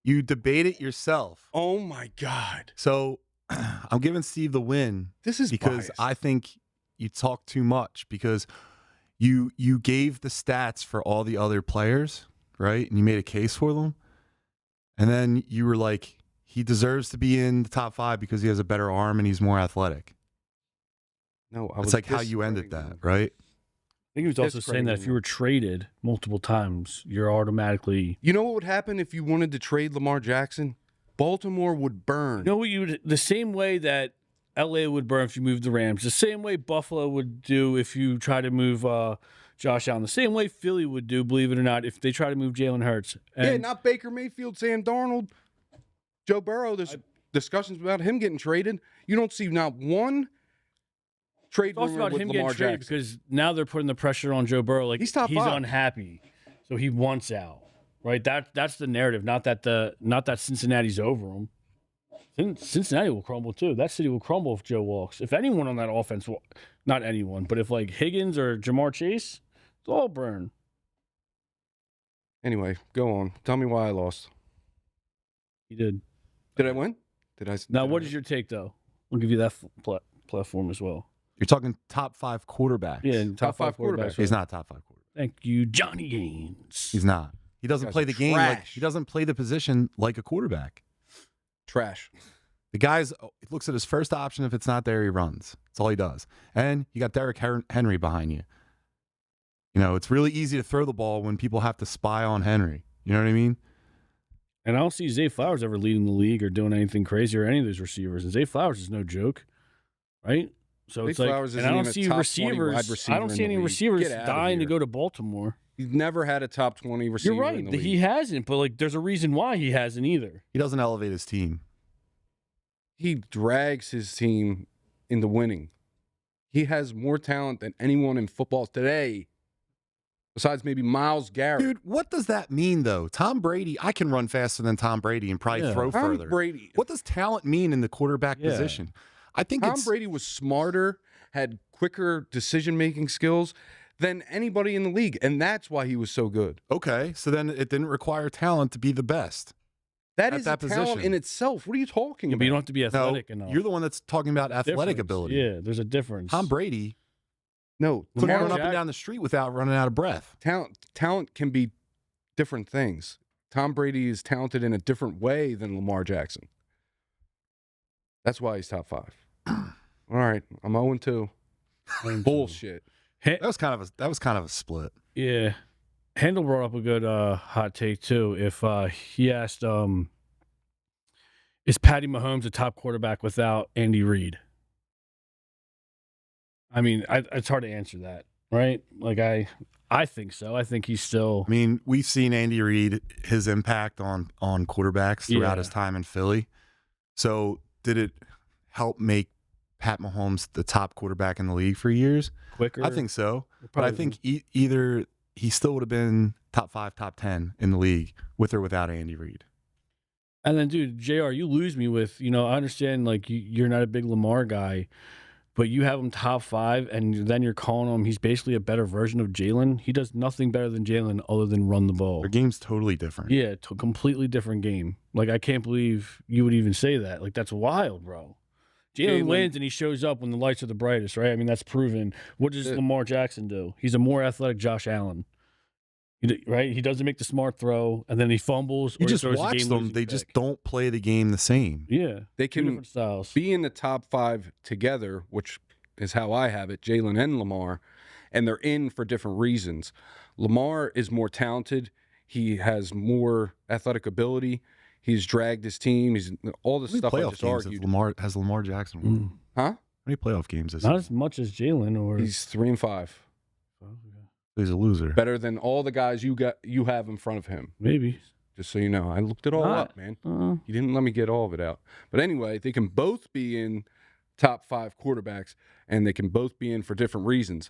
You debate it yourself. Oh my God. So I'm giving Steve the win. This is because biased. I think you talk too much because you gave the stats for all the other players, right? And you made a case for them. And then you were like, he deserves to be in the top 5 because he has a better arm and he's more athletic. No, It's like how you ended that, right? I think he was also saying that if you were traded multiple times, you're automatically. You know what would happen if you wanted to trade Lamar Jackson? Baltimore would burn. You know what you would, the same way that LA would burn if you moved the Rams, the same way Buffalo would do if you try to move Josh Allen, the same way Philly would do, believe it or not, if they try to move Jalen Hurts. And Yeah, not Baker Mayfield, Sam Darnold, Joe Burrow. There's discussions about him getting traded. You don't see not one trade it's also rumor about with him Lamar getting traded Jackson. because now they're putting the pressure on Joe Burrow. Like He's top 5. unhappy, so he wants out. Right? That's the narrative. Not that Cincinnati's over him. Cincinnati will crumble too. That city will crumble if Joe walks. If anyone on that offense, not anyone, but if like Higgins or Jamar Chase, they'll all burn. Anyway, go on. Tell me why I lost. He did. Did I win? Did I? Now, did what I is your take though? We'll give you that platform as well. You're talking top 5 quarterbacks. Yeah, Top five quarterbacks. He's not top 5 quarterback. Thank you, Johnny Gaines. He's not. He doesn't Guys play are the game like trash. he doesn't play the position like a quarterback. Trash. The guy's he looks at his first option. If it's not there, he runs. That's all he does. And you got Derrick Henry behind you. You know, it's really easy to throw the ball when people have to spy on Henry. You know what I mean? And I don't see Zay Flowers ever leading the league or doing anything crazy or any of those receivers. And Zay Flowers is no joke, right? So Zay it's like, Flowers and isn't I don't even a see top 20 receivers. wide receiver I don't in see the any league. receivers Get outta dying to here. go to Baltimore. He's never had a top 20 receiver. You're right. In the He league. hasn't, but like, there's a reason why he hasn't either. He doesn't elevate his team. He drags his team into winning. He has more talent than anyone in football today, besides maybe Myles Garrett. Dude, what does that mean, though? Tom Brady, I can run faster than Tom Brady and probably throw Tom further. Brady. What does talent mean in the quarterback position? I think Tom it's Brady was smarter, had quicker decision-making skills than anybody in the league, and that's why he was so good. okay. So then it didn't require talent to be the best. That At is that a talent position. in itself. What are you talking Yeah, about? but you don't have to be No, athletic enough. you're the one that's talking about athletic Difference. ability. Yeah, there's a difference. Tom Brady No, couldn't Lamar run up and Jack- down the street without running out of breath. talent can be different things. Tom Brady is talented in a different way than Lamar Jackson. That's why he's top 5. All right, I'm 0-2. Bullshit. That was kind of a split. Yeah. Handel brought up a good hot take too. If he asked, is Patty Mahomes a top quarterback without Andy Reid? I mean, it's hard to answer that, right? Like I think so. I think he's still. I mean, we've seen Andy Reid, his impact on quarterbacks throughout Yeah. his time in Philly. So did it help make Pat Mahomes the top quarterback in the league for years? Quicker. I think so. But Probably I think either he still would have been top 5, top 10 in the league with or without Andy Reid. And then, dude, JR, you lose me with, I understand, like, you're not a big Lamar guy, but you have him top 5, and then you're calling him, he's basically a better version of Jalen. He does nothing better than Jalen other than run the ball. Their game's totally different. Yeah, completely different game. Like, I can't believe you would even say that. Like, that's wild, bro. Jalen wins, and he shows up when the lights are the brightest, right? I mean, that's proven. What does Lamar Jackson do? He's a more athletic Josh Allen. Right? He doesn't make the smart throw, and then he fumbles. You or just he throws watch a them. They just don't play the game the same. Yeah. They Two can different styles. be in the top 5 together, which is how I have it, Jalen and Lamar, and they're in for different reasons. Lamar is more talented. He has more athletic ability. He's dragged his team. He's all the How many stuff I playoff just games argued. has Lamar Jackson won? Mm. Huh? How many playoff games is Not he? as much as Jalen or He's 3-5. He's a loser. Better than all the guys you have in front of him. maybe. Just so you know, I looked it all Not- up, man. You didn't let me get all of it out. But anyway, they can both be in top 5 quarterbacks, and they can both be in for different reasons.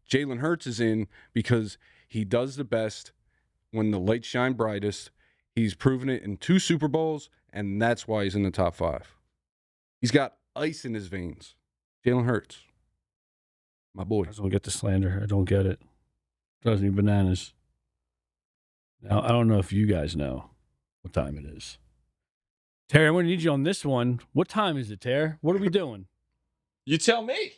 Jalen Hurts is in because he does the best when the lights shine brightest. He's proven it in 2 Super Bowls, and that's why he's in the top 5. He's got ice in his veins. Jalen Hurts. My boy. I just don't get the slander. I don't get it. Drives me bananas. Now, I don't know if you guys know what time it is. Terry, I'm going to need you on this one. What time is it, Terry? What are we doing? You tell me.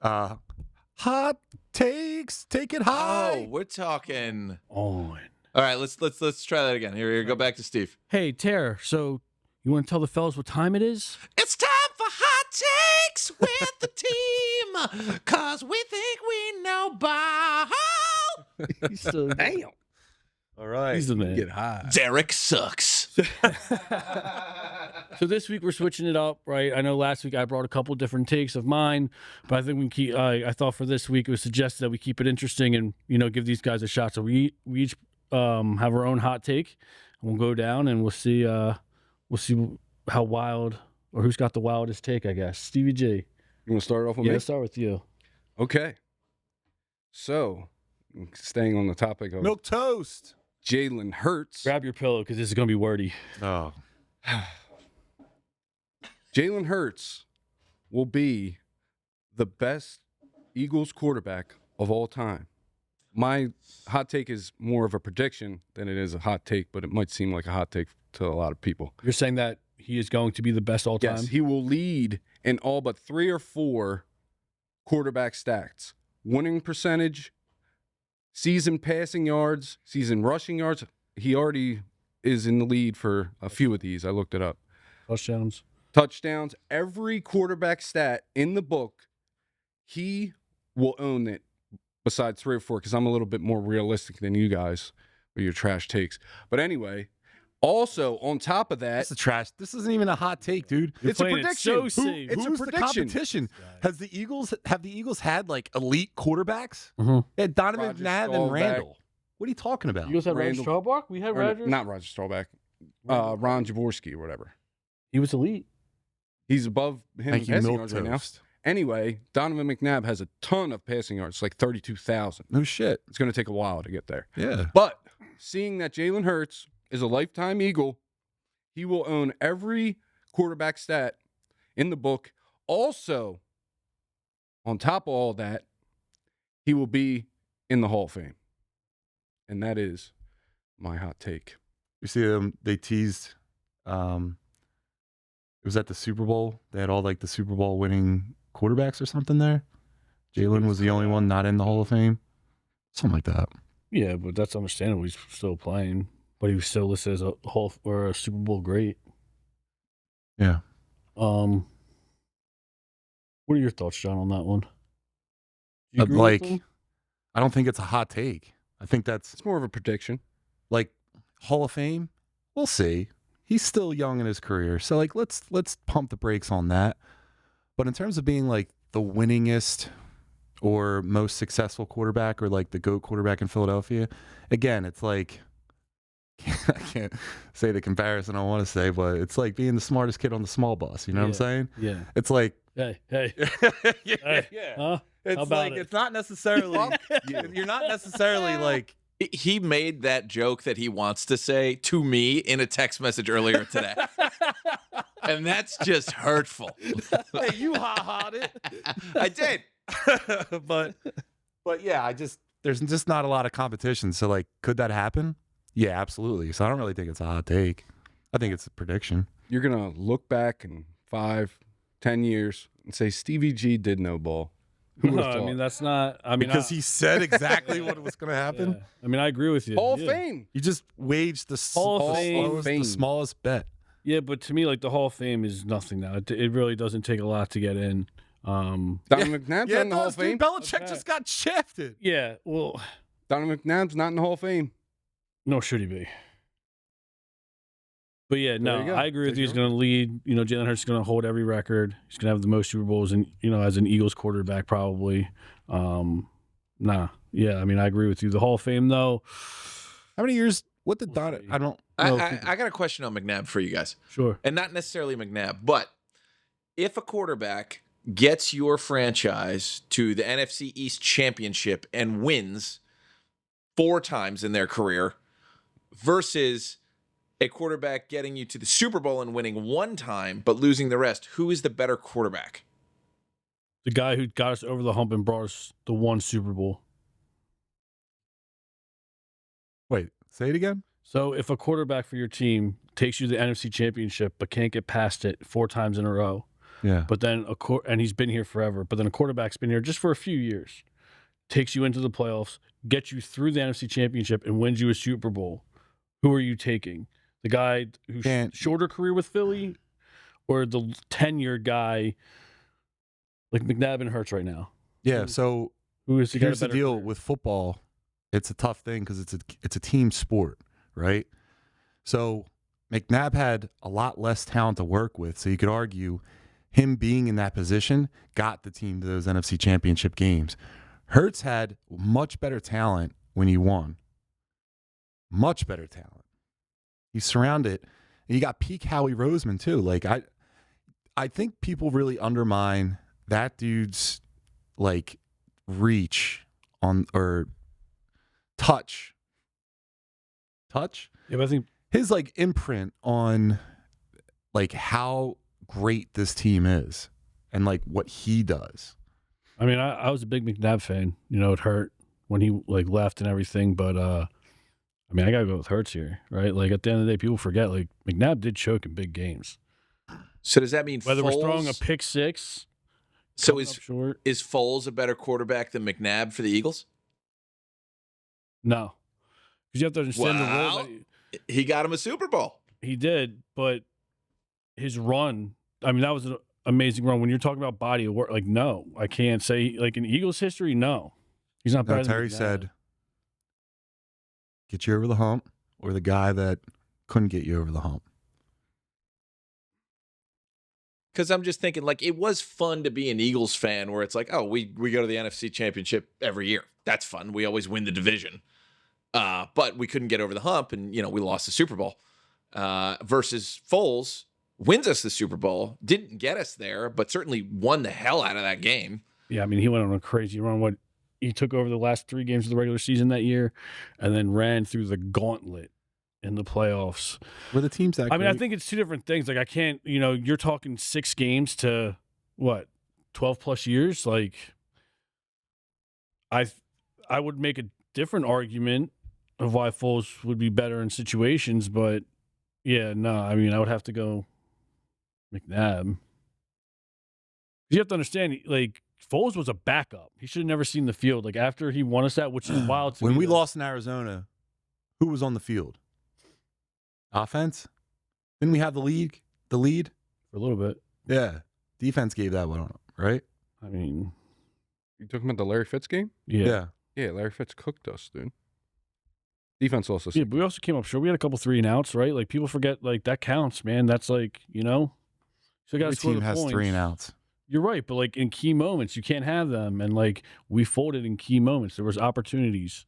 Hot takes, take it high. Oh, we're talking. On. All right, let's try that again. Here, go back to Steve. Hey, Terry, so you want to tell the fellas what time it is? It's time for hot takes with the team, cause we think we know ball. He's so Damn. All right. He's the man. Get high. Derek sucks. So this week we're switching it up, right? I know last week I brought a couple different takes of mine, but I think we can keep. I thought for this week it was suggested that we keep it interesting and give these guys a shot. So we each have our own hot take, and we'll go down and we'll see how wild or who's got the wildest take. I guess Stevie G. You want to start off with Yeah, me? let's start with you. Okay. So, staying on the topic of Milk toast. Jalen Hurts. Grab your pillow because this is going to be wordy. Oh. Jalen Hurts will be the best Eagles quarterback of all time. My hot take is more of a prediction than it is a hot take, but it might seem like a hot take to a lot of people. You're saying that he is going to be the best all time? Yes, he will lead in all but 3 or 4 quarterback stats. Winning percentage, season passing yards, season rushing yards. He already is in the lead for a few of these. I looked it up. Touchdowns. Every quarterback stat in the book, he will own it besides 3 or 4 because I'm a little bit more realistic than you guys with your trash takes. But anyway, also on top of that, That's a trash. This isn't even a hot take, dude. You're it's a playing it prediction. so safe. It's a Who's the prediction. competition? Have the Eagles had like elite quarterbacks? Mhm. They had Donovan Roger McNabb and Staubach. Randall. What are you talking about? You guys had Roger Randall- Staubach? We had Roger. Not Roger Staubach, Ron Jaworski or whatever. He was elite. He's above him Thank in you, passing milk yards right now. toast. Anyway, Donovan McNabb has a ton of passing yards, like 32,000. No shit. It's going to take a while to get there. Yeah. But seeing that Jalen Hurts is a lifetime Eagle, he will own every quarterback stat in the book. Also, on top of all that, he will be in the Hall of Fame. And that is my hot take. You see them? They teased. It was at the Super Bowl. They had all like the Super Bowl winning quarterbacks or something there. Jalen was the only one not in the Hall of Fame. Something like that. Yeah, but that's understandable. He's still playing, but he was still listed as a Hall or a Super Bowl great. Yeah. What are your thoughts, John, on that one? Do you agree with Like, him? I don't think it's a hot take. I think that's It's more of a prediction. like Hall of Fame. We'll see. He's still young in his career, so like let's pump the brakes on that. But in terms of being like the winningest or most successful quarterback or like the GOAT quarterback in Philadelphia, again, it's like I can't say the comparison I want to say, but it's like being the smartest kid on the small bus. You know what I'm saying? Yeah. It's like Hey. yeah. Huh? It's How about like it? it's not necessarily you're not necessarily like He made that joke that he wants to say to me in a text message earlier today. And that's just hurtful. hey, you ha-ha'd it. I did. but yeah, there's just not a lot of competition. So like, could that happen? Yeah, absolutely. So I don't really think it's a hot take. I think it's a prediction. You're going to look back in 5, 10 years and say Stevie G did no ball. Who No, would've I thought? mean, that's not. I mean, Because he said exactly what was going to happen. Yeah. I mean, I agree with you. Hall of Yeah. Fame. You just waged the Hall of Fame. the smallest bet. Yeah, but to me, like the Hall of Fame is nothing now. It really doesn't take a lot to get in. Donovan McNabb's not in the Hall of Fame. Belichick Okay. just got shafted. Yeah, well, Donovan McNabb's not in the Hall of Fame. no, should he be? But yeah, you no, go. I agree with There's you. He's your- going to lead. Jalen Hurts is going to hold every record. He's going to have the most Super Bowls, and as an Eagles quarterback, probably. Yeah, I mean, I agree with you. The Hall of Fame, though. How many years? What did We'll Don? see. I don't know. I got a question on McNabb for you guys. Sure. And not necessarily McNabb, but if a quarterback gets your franchise to the NFC East Championship and wins 4 times in their career, versus a quarterback getting you to the Super Bowl and winning one time but losing the rest. Who is the better quarterback? The guy who got us over the hump and brought us the one Super Bowl. Wait, say it again? So if a quarterback for your team takes you to the NFC Championship but can't get past it 4 times in a row, Yeah. but then and he's been here forever, but then a quarterback's been here just for a few years, takes you into the playoffs, gets you through the NFC Championship, and wins you a Super Bowl, who are you taking? The guy who's shorter career with Philly, or the tenured guy like McNabb and Hurts right now? Yeah, so who is here's the deal with football. It's a tough thing because it's a team sport, right? So McNabb had a lot less talent to work with, so you could argue him being in that position got the team to those NFC Championship games. Hurts had much better talent when he won. Much better talent. He's surrounded. And you got peak Howie Roseman too. Like I think people really undermine that dude's like reach on or touch. Yeah, but I think His like imprint on like how great this team is and like what he does. I mean, I was a big McNabb fan. You know, it hurt when he like left and everything, but I mean, I gotta go with Hurts here, right? Like at the end of the day, people forget like McNabb did choke in big games. So does that mean Whether Foles, we're throwing a pick six? So is Foles a better quarterback than McNabb for the Eagles? No, because you have to understand the role Well, that he got him a Super Bowl. he did, but his run. I mean, that was an amazing run. When you're talking about body of work, like no, I can't say like in Eagles history, no, he's not better. No, Terry said, "Get you over the hump," or the guy that couldn't get you over the hump. Because I'm just thinking, like, it was fun to be an Eagles fan where it's like, oh, we go to the NFC Championship every year. That's fun. We always win the division. But we couldn't get over the hump, and, you know, we lost the Super Bowl. Versus Foles wins us the Super Bowl, didn't get us there, but certainly won the hell out of that game. Yeah, I mean, he went on a crazy run. What he took over the last 3 games of the regular season that year, and then ran through the gauntlet in the playoffs. Were the teams that I mean, I great? think it's 2 different things. Like, I can't, you know, you're talking 6 games to what, 12 plus years. Like, I would make a different argument of why Foles would be better in situations, but yeah, no, I mean, I would have to go McNabb. You have to understand, like, Foles was a backup. He should have never seen the field. Like, after he won us that, which is wild to When me, we though. lost in Arizona, who was on the field? Offense? Didn't we have the lead? The lead? For a little bit. Yeah. Defense gave that one up, right? I mean, You talking about the Larry Fitz game? yeah. Yeah, Larry Fitz cooked us, dude. Defense also. Yeah, but we also came up short. We had a couple 3 and outs, right? Like, people forget, like, that counts, man. That's like, you know, so you got to Every score team the has points. 3 and outs. You're right, but like in key moments, you can't have them. And like we folded in key moments. There was opportunities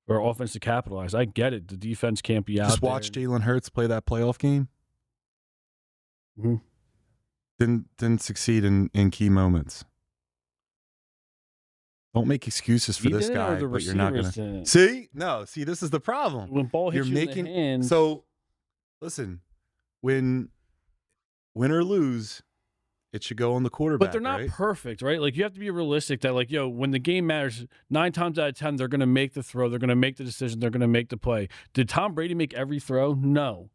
for our offense to capitalize. I get it. The defense can't be out. Just watch Jalen Hurts play that playoff game. Mhm. Didn't succeed in key moments. Don't make excuses for He this did it, or guy, the but you're not receivers going to. didn't? See? No, see, this is the problem. When ball hits You're you making in the hand, so. Listen, when win or lose, it should go on the quarterback. but they're not right? perfect, right? Like you have to be realistic that like, yo, when the game matters, 9 times out of 10, they're going to make the throw, they're going to make the decision, they're going to make the play. Did Tom Brady make every throw? No.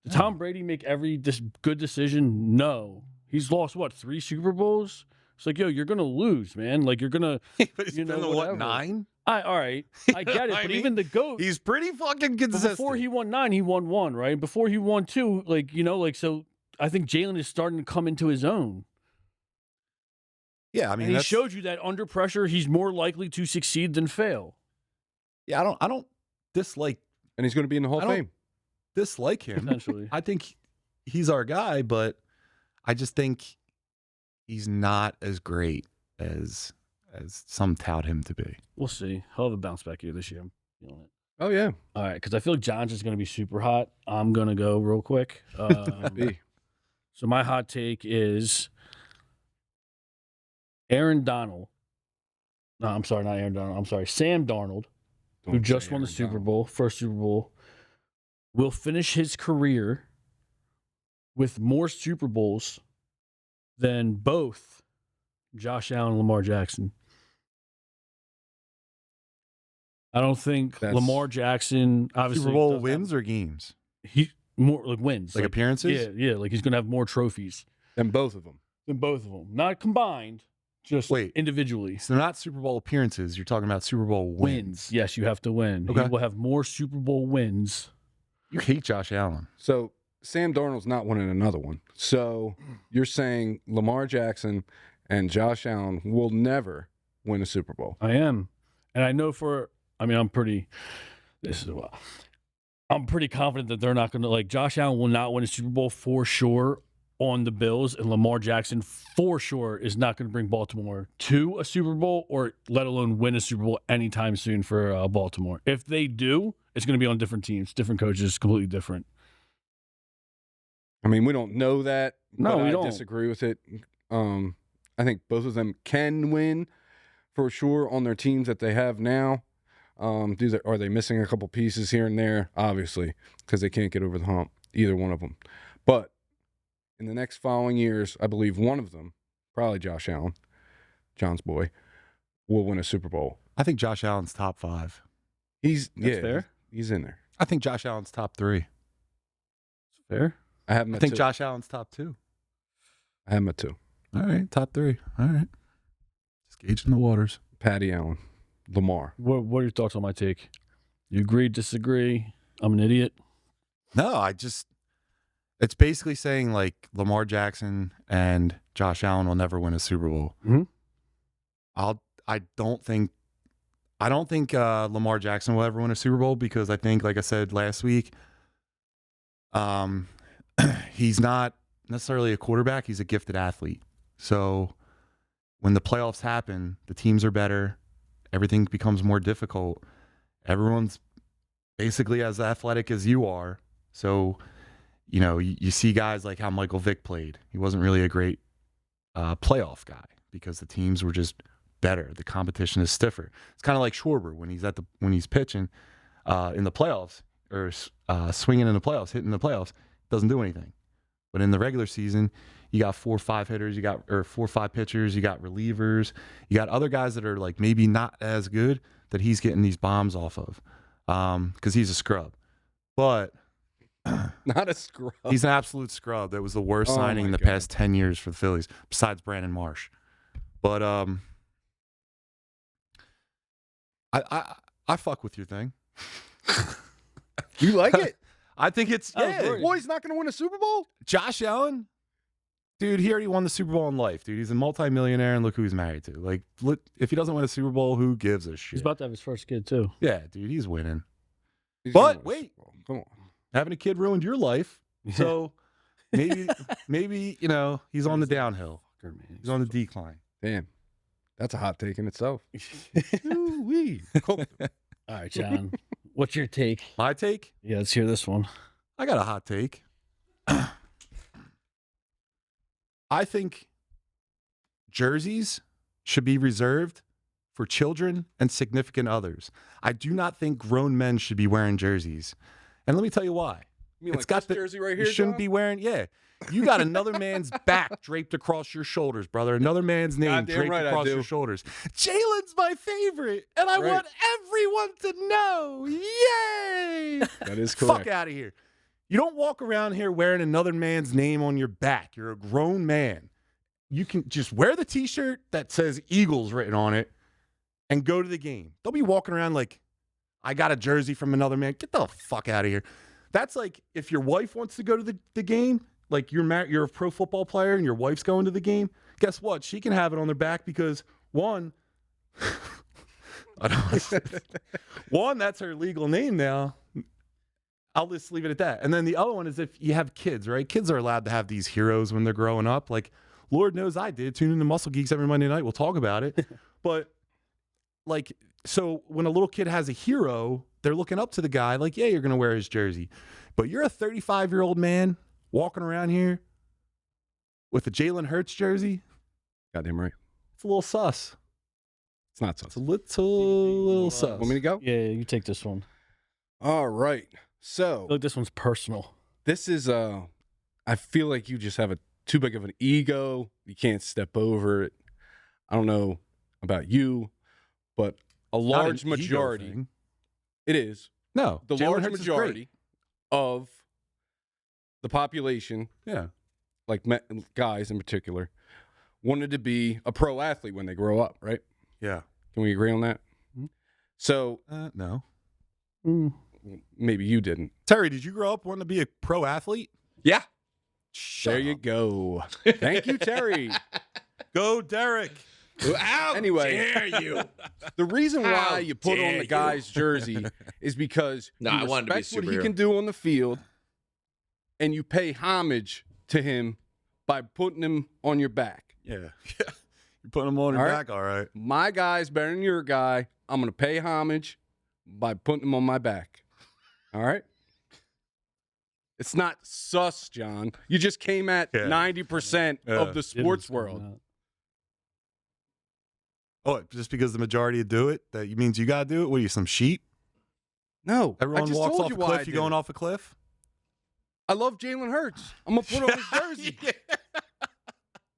Did Tom Brady make every good decision? No. He's lost what, 3 Super Bowls? It's like, yo, you're going to lose, man. Like you're going to, But he's you know, been to whatever. what, 9? All right, I get it, I but mean, even the GOAT, He's pretty fucking but consistent. before he won 9, he won 1, right? Before he won 2, like, you know, like, so I think Jalen is starting to come into his own. Yeah, I mean, And he that's, showed you that under pressure, he's more likely to succeed than fail. yeah, I don't dislike And he's going to be in the Hall of I don't- Fame. dislike him. Potentially. I think he's our guy, but I just think he's not as great as some tout him to be. We'll see. He'll have a bounce back here this year. I'm feeling it. Oh, yeah. All right, because I feel like John's is going to be super hot. I'm going to go real quick. B. So my hot take is Aaron Donald. No, I'm sorry, not Aaron Donald. I'm sorry, Sam Darnold, who Don't just say won the Aaron Super Donald. Bowl, first Super Bowl, will finish his career with more Super Bowls than both Josh Allen and Lamar Jackson. I don't think Lamar Jackson obviously Super Bowl wins or games? He more like wins, like appearances. Yeah, like he's gonna have more trophies than both of them. Not combined, just individually. So they're not Super Bowl appearances. You're talking about Super Bowl wins. Yes, you have to win. Okay. He will have more Super Bowl wins. You hate Josh Allen. So Sam Darnold's not winning another one. So you're saying Lamar Jackson and Josh Allen will never win a Super Bowl? I am, and I know I'm pretty confident that they're not going to, like, Josh Allen will not win a Super Bowl for sure on the Bills, and Lamar Jackson for sure is not going to bring Baltimore to a Super Bowl, or let alone win a Super Bowl anytime soon for Baltimore. If they do, it's going to be on different teams, different coaches, completely different. I mean, we don't know that. No, we don't. I disagree with it. I think both of them can win for sure on their teams that they have now. Are they missing a couple pieces here and there? Obviously, because they can't get over the hump, either one of them. But in the next following years, I believe one of them, probably Josh Allen, John's boy, will win a Super Bowl. I think Josh Allen's top 5. That's fair. He's in there. I think Josh Allen's top 3. Fair. I think Josh Allen's top 2. I have him at 2. All right, top 3. All right. Just gauging the waters. Patty Allen, Lamar. What are your thoughts on my take? You agree, disagree? I'm an idiot? No, it's basically saying like Lamar Jackson and Josh Allen will never win a Super Bowl. Mm-hmm. I don't think Lamar Jackson will ever win a Super Bowl because I think, like I said last week, he's not necessarily a quarterback. He's a gifted athlete. So when the playoffs happen, the teams are better. Everything becomes more difficult. Everyone's basically as athletic as you are. So, you see guys like how Michael Vick played. He wasn't really a great playoff guy because the teams were just better. The competition is stiffer. It's kind of like Schwarber when he's pitching in the playoffs or swinging in the playoffs, hitting the playoffs, doesn't do anything. But in the regular season, you got 4 or 5 hitters, 4 or 5 pitchers, you got relievers, you got other guys that are like maybe not as good that he's getting these bombs off of because he's a scrub. But not a scrub. He's an absolute scrub. That was the worst signing in the past 10 years for the Phillies, besides Brandon Marsh. But I fuck with your thing. You like it? I think it's Boy's not going to win a Super Bowl? Josh Allen, dude, he already won the Super Bowl in life, dude. He's a multimillionaire, and look who he's married to. Like, if he doesn't win a Super Bowl, who gives a shit? He's about to have his first kid too. Yeah, dude, he's winning. But wait, come on, having a kid ruined your life, so maybe he's on the downhill. He's on the decline. Damn, that's a hot take in itself. All right, John. What's your take? My take? Yeah, let's hear this one. I got a hot take. I think jerseys should be reserved for children and significant others. I do not think grown men should be wearing jerseys. And let me tell you why. You mean it's like got this jersey right here, you shouldn't John? be wearing, you got another man's back draped across your shoulders, brother. Another man's name draped across your shoulders. Jalen's my favorite, and I want everyone to know. Yay! That is correct. Fuck out of here. You don't walk around here wearing another man's name on your back. You're a grown man. You can just wear the T-shirt that says Eagles written on it and go to the game. Don't be walking around like, I got a jersey from another man. Get the fuck out of here. That's like if your wife wants to go to the game, like you're a pro football player and your wife's going to the game, guess what? She can have it on their back because one, that's her legal name now. I'll just leave it at that. And then the other one is if you have kids, right? Kids are allowed to have these heroes when they're growing up. Like, Lord knows I did. Tune in to Muscle Geeks every Monday night. We'll talk about it. But, like, so when a little kid has a hero, they're looking up to the guy like, yeah, you're going to wear his jersey. But you're a 35-year-old man walking around here with a Jalen Hurts jersey. Goddamn right. It's a little sus. It's not sus. It's a little sus. Want me to go? Yeah, you take this one. All right. So feel like this one's personal. this is I feel like you just have too big of an ego. You can't step over it. I don't know about you, but a large Not an ego majority. thing. It is. No, The Jalen large Hurts is majority of the population, great. Yeah. like guys in particular, wanted to be a pro athlete when they grow up, right? Yeah. Can we agree on that? Mhm. So No. Mm. maybe you didn't. Terry, did you grow up wanting to be a pro athlete? Yeah. There you go. Thank you, Terry. Go, Derek. How Anyway. dare you? The reason How why you put on dare the you. guy's jersey is because No, you I wanted to be a respect what he superhero. can do on the field, and you pay homage to him by putting him on your back. Yeah. Yeah. You're putting them on your All right. back, all right. My guy's better than your guy. I'm going to pay homage by putting him on my back. All right? It's not sus, John. You just came at Yeah. 90% Yeah. of the sports Didn't world. come out. Oh, just because the majority do it, that means you got to do it? What are you, some sheep? No. Everyone I just walks told off you a why I cliff, you did going it. off a cliff? I love Jalen Hurts. I'm going to put on his jersey. Yeah.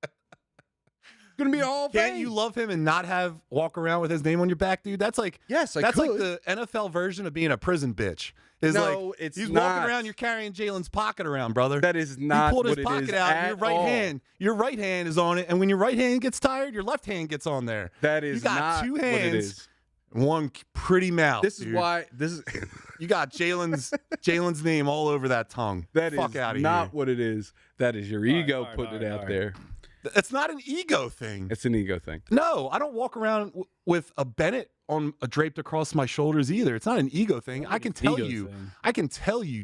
It's going to be a Hall of Can't Fame. you love him and not walk around with his name on your back, dude? That's like Yes, I that's could. like the NFL version of being a prison bitch. Is No, like it's he's not. walking around, you're carrying Jalen's pocket around, brother. That is He not pulled his what it pocket is out, at your right all. your right hand is on it, and when your right hand gets tired, your left hand gets on there. That is You got not two what it hands. is. One pretty mouth. This is dude. why this is You got Jalen's name all over that tongue. that Fuck is out of not here. what it is. That is your right, ego all right, putting all it right, out all right. there. It's not an ego thing. It's an ego thing. No, I don't walk around with a Bennett on draped across my shoulders either. It's not an ego thing. I can tell Ego you, thing.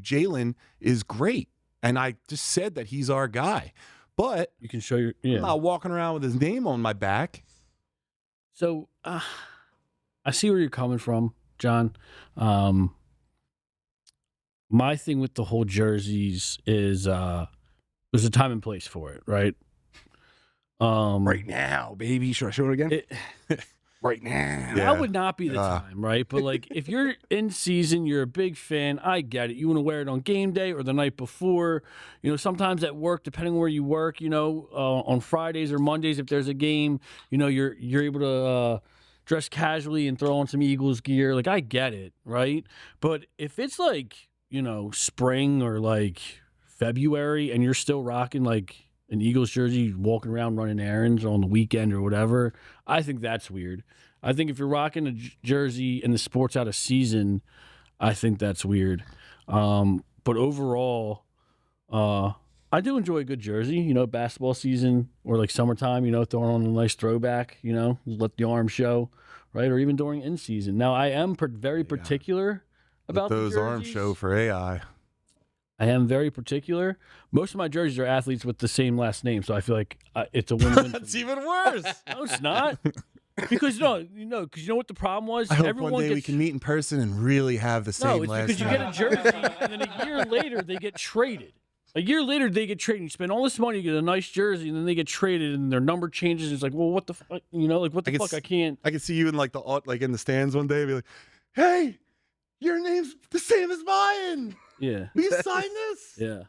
Jalen is great, and I just said that he's our guy. But You can show your yeah. I'm not walking around with his name on my back. So I see where you're coming from, John. My thing with the whole jerseys is there's a time and place for it, right? Right now, baby. Should I show it again? It, Right now. Yeah. That would not be the time, right? But like, if you're in season, you're a big fan. I get it. You want to wear it on game day or the night before. You know, sometimes at work, depending where you work. You know, on Fridays or Mondays, if there's a game, you know, you're able to dress casually and throw on some Eagles gear. Like, I get it, right? But if it's like, you know, spring or like February, and you're still rocking like an Eagles jersey, walking around running errands on the weekend or whatever, I think that's weird. I think if you're rocking a jersey and the sport's out of season, I think that's weird. But overall, I do enjoy a good jersey, you know, basketball season or like summertime, you know, throwing on a nice throwback, you know, let the arm show, right? Or even during in season. Now, I am very particular about Let those the arms jerseys. show for AI. I am very particular. Most of my jerseys are athletes with the same last name, so I feel like it's a win-win. for That's me. even worse. No, it's not. Because because you know what the problem was. I hope Everyone one day we gets, can meet in person and really have the same no, it's last because you name. get a jersey and then a year later they get traded. A year later they get traded. You spend all this money, you get a nice jersey, and then they get traded, and their number changes. It's like, well, what the fuck? You know, like what the could fuck? s- I can't. I can see you in like in the stands one day and be like, "Hey, your name's the same as mine. Yeah, Will you sign this?" yeah.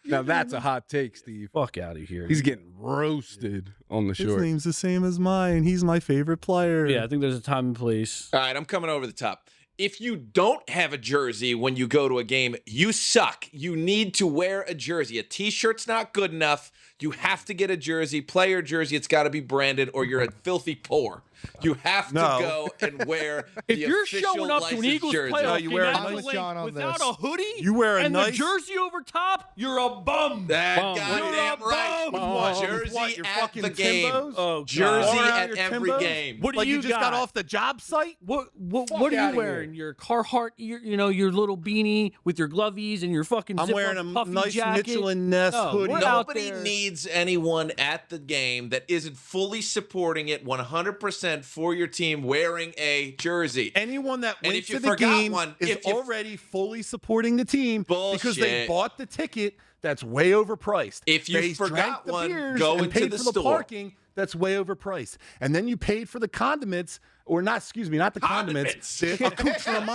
Now that's a hot take, Steve. Fuck out of here. He's getting roasted on the His short. name's the same as mine. He's my favorite player. Yeah, I think there's a time and place. All right, I'm coming over the top. If you don't have a jersey when you go to a game, you suck. You need to wear a jersey. A t-shirt's not good enough. You have to get a jersey, player jersey. It's got to be branded, or you're a filthy poor. You have to No. go and wear If the you're official showing up to an licensed Eagles jersey. playoff No, you game wear a at the nice- link John on without this. a hoodie, You wear a and nice- the jersey over top, you're a bum. That Bum. goddamn You're a right. bum. What, Jersey your at fucking the game. Timbos? Oh, God. Jersey Or at your every Timbos? game. What do Like you just got got? off the job site? What Fuck are you outta wearing? here. Your Carhartt, your little beanie with your glovies and your fucking. I'm zip-up wearing a puffy nice jacket. Michelin Ness No, hoodie. we're out Nobody there. needs anyone at the game that isn't fully supporting it 100% for your team wearing a jersey. Anyone that And went if you to the forgot game one, is if you- already fully supporting the team because they Bullshit. bought the ticket that's way overpriced. If you they forgot drank the one, beers go and into paid the for the store. parking that's way overpriced. And then you paid for the condiments or not, excuse me, not the condiments. The accoutrement.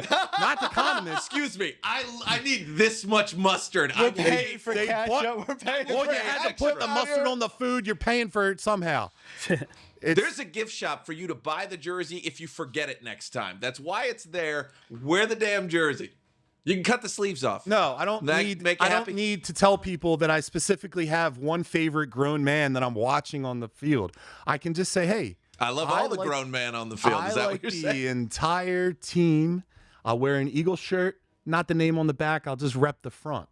Not the condiments. Excuse me. I need this much mustard. We're I paying for they ketchup. bought- We're paying Well, for you had to put the extra. mustard on the food. You're paying for it somehow. There's a gift shop for you to buy the jersey if you forget it next time. That's why it's there. Wear the damn jersey. You can cut the sleeves off. No, I don't That need. make you I happy? don't need to tell people that I specifically have one favorite grown man that I'm watching on the field. I can just say, hey, I love I all the like- grown men on the field. I Is that like what you're the saying? entire team. I'll wear an Eagle shirt, not the name on the back. I'll just rep the front,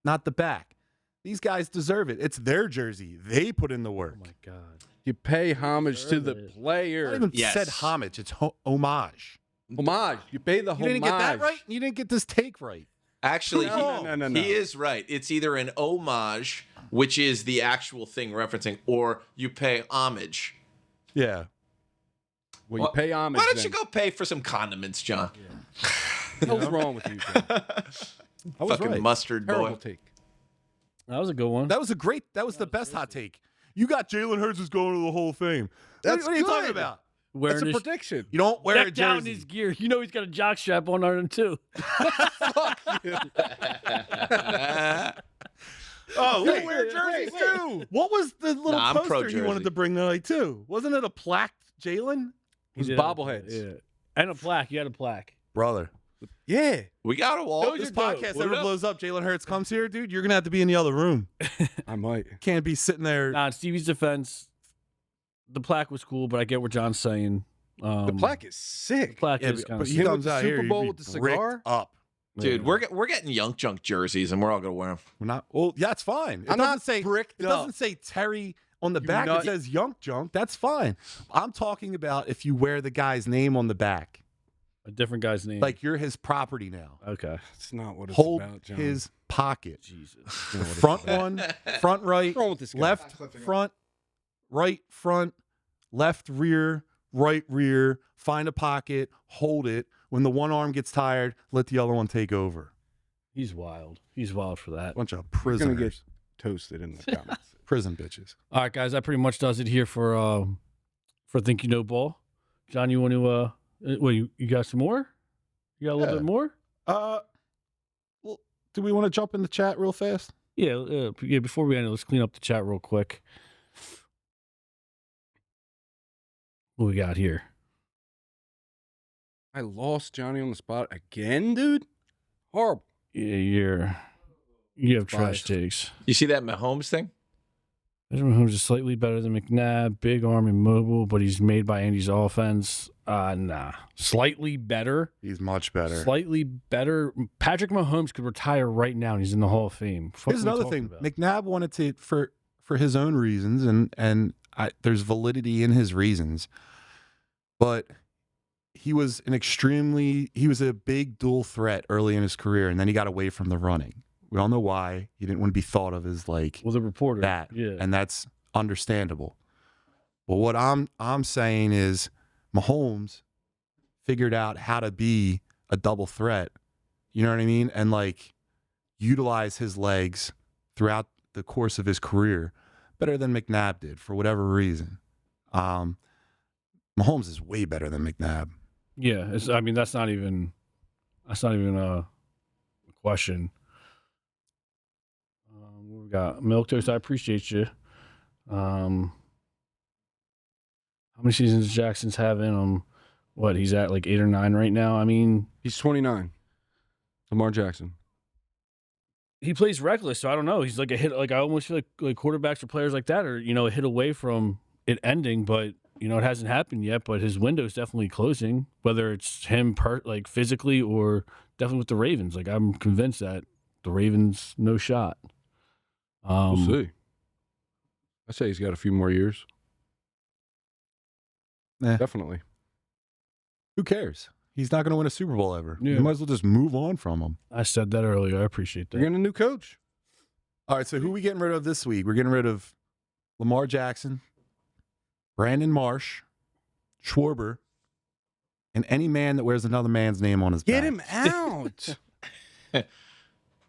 not the back. These guys deserve it. It's their jersey. They put in the work. Oh my god. You pay homage to the Deserve it. I player. even Yes. said homage. It's homage. Homage. You pay the You homage. didn't get that right. You didn't get this take right. Actually, No. he is right. It's either an homage, which is the actual thing referencing, or you pay homage. Yeah. Well, you pay homage. Why don't then. you go pay for some condiments, John? What the hell's wrong with you, John? I was Fucking right. mustard Terrible boy. take. That was a good one. That was the best hot take. You got Jalen Hurts is going to the Hall of Fame. What are you talking good. about? Wearing That's a his prediction. You don't wear a deck down jersey. his gear. You know he's got a jock strap on him too. Oh, You wait, wear jerseys too. What was the little Nah, I'm pro poster he wanted jersey. to bring tonight too? Wasn't it a plaque, Jalen? He's Yeah. bobbleheads. Yeah. And a plaque. You had a plaque. Brother. Yeah. We got a wall. Those This are dope. podcast What ever up? blows up, Jalen Hurts comes here, dude, you're gonna have to be in the other room. I might. Can't be sitting there. Nah, in Stevie's defense, the plaque was cool, but I get what John's saying. The plaque is sick. plaque Yeah, is kind but of he Him comes with the out Super here, you'd Bowl be with the bricked cigar? up. Dude, we're getting Yunkjunk jerseys, and we're all gonna wear them. We're not. Well, yeah, it's fine. It I'm doesn't not say bricked It up. doesn't say Terry on the You back. nut. It says Yunkjunk. That's fine. I'm talking about if you wear the guy's name on the back, a different guy's name. like you're his property now. okay, That's not what it's Hold about, John. his pocket. Jesus. That's not what it's Front about. one, front right, What's wrong with this guy? left front, right front, left rear, right rear. Find a pocket, hold it. When the one arm gets tired, let the other one take over. He's wild. He's wild for that. Bunch of You're gonna prisoners, get toasted in the comments. prison bitches. All right, guys, that pretty much does it here for Think You Know Ball. John, you want to? What you got some more? You got a little Yeah. bit more? Well, do we want to jump in the chat real fast? Yeah, yeah. Before we end it, let's clean up the chat real quick. What we got here? I lost Johnny on the spot again, dude. Horrible. Yeah, you have trash Biased. takes. You see that Mahomes thing? Benjamin Holmes is slightly better than McNabb, big arm and mobile, but he's made by Andy's offense. Nah. Slightly better. He's much better. Slightly better. Patrick Mahomes could retire right now and he's in the Hall of Fame. Fuck Here's are we another talking thing. about? McNabb wanted to for his own reasons, and there's validity in his reasons, but he was a big dual threat early in his career, and then he got away from the running. We all know why. He didn't want to be thought of as like Well, the reporter. that, Yeah. and that's understandable. But what I'm saying is Mahomes figured out how to be a double threat. You know what I mean? And like utilize his legs throughout the course of his career better than McNabb did for whatever reason. Mahomes is way better than McNabb. Yeah. I mean, that's not even a question. What we got? Milk Toast, I appreciate you. How many seasons does Jackson's have in him? What, he's at like 8 or 9 right now? I mean, He's 29. Lamar Jackson. he plays reckless, so I don't know. He's like a hit. Like I almost feel like quarterbacks or players like that are, a hit away from it ending, but it hasn't happened yet. But his window's definitely closing. Whether it's him like physically or definitely with the Ravens. Like I'm convinced that the Ravens no shot. We'll see. I say he's got a few more years. Definitely. Who cares? He's not going to win a Super Bowl ever. Yeah. You might as well just move on from him. I said that earlier. I appreciate that. You're getting a new coach. All right, so who are we getting rid of this week? We're getting rid of Lamar Jackson, Brandon Marsh, Schwarber, and any man that wears another man's name on his back. Get him out.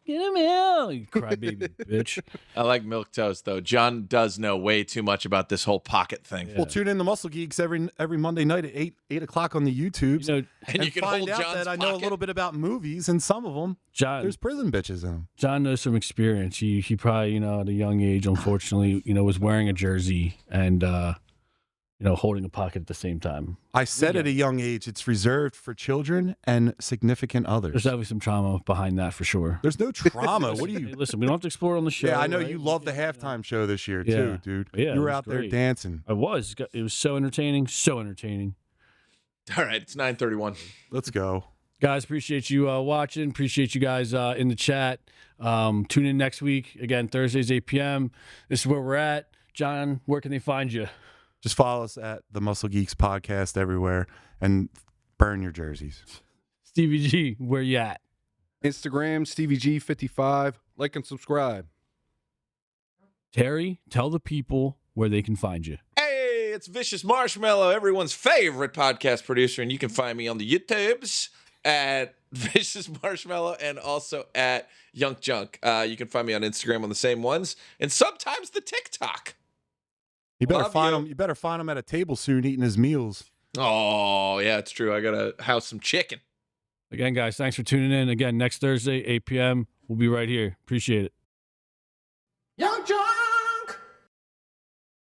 Get him out, you crybaby bitch. I like milk toast though. John does know way too much about this whole pocket thing. Yeah. Well, tune in to Muscle Geeks every Monday night at 8 o'clock on the YouTubes. You know, And you can find hold out John's that I know a pocket. little bit about movies, and some of them, there's prison bitches in them. John knows from experience. He probably, at a young age, unfortunately, was wearing a jersey and holding a pocket at the same time. I said at a young age, it's reserved for children and significant others. There's definitely some trauma behind that for sure. There's no trauma. What do Hey, you? listen, we don't have to explore it on the show. Yeah, I know right? you loved the halftime show this year Yeah. too, dude. Yeah, you it were was out there great. dancing. I was. It was so entertaining. So entertaining. All right, it's 9:31. Let's go. Guys, appreciate you watching. Appreciate you guys in the chat. Tune in next week. Again, Thursdays, 8 p.m. This is where we're at. John, where can they find you? Just follow us at the Muscle Geeks podcast everywhere and burn your jerseys. Stevie G, where you at? Instagram, Stevie G55. Like and subscribe. Terry, tell the people where they can find you. Hey, it's Vicious Marshmallow, everyone's favorite podcast producer, and you can find me on the YouTubes at Vicious Marshmallow and also at Yunkjunk. You can find me on Instagram on the same ones, and sometimes the TikTok. You better Love find you. him. You better find him at a table soon eating his meals. Oh, yeah, it's true. I gotta house some chicken. Again, guys, thanks for tuning in. Again, next Thursday, 8 p.m. We'll be right here. Appreciate it. Young John!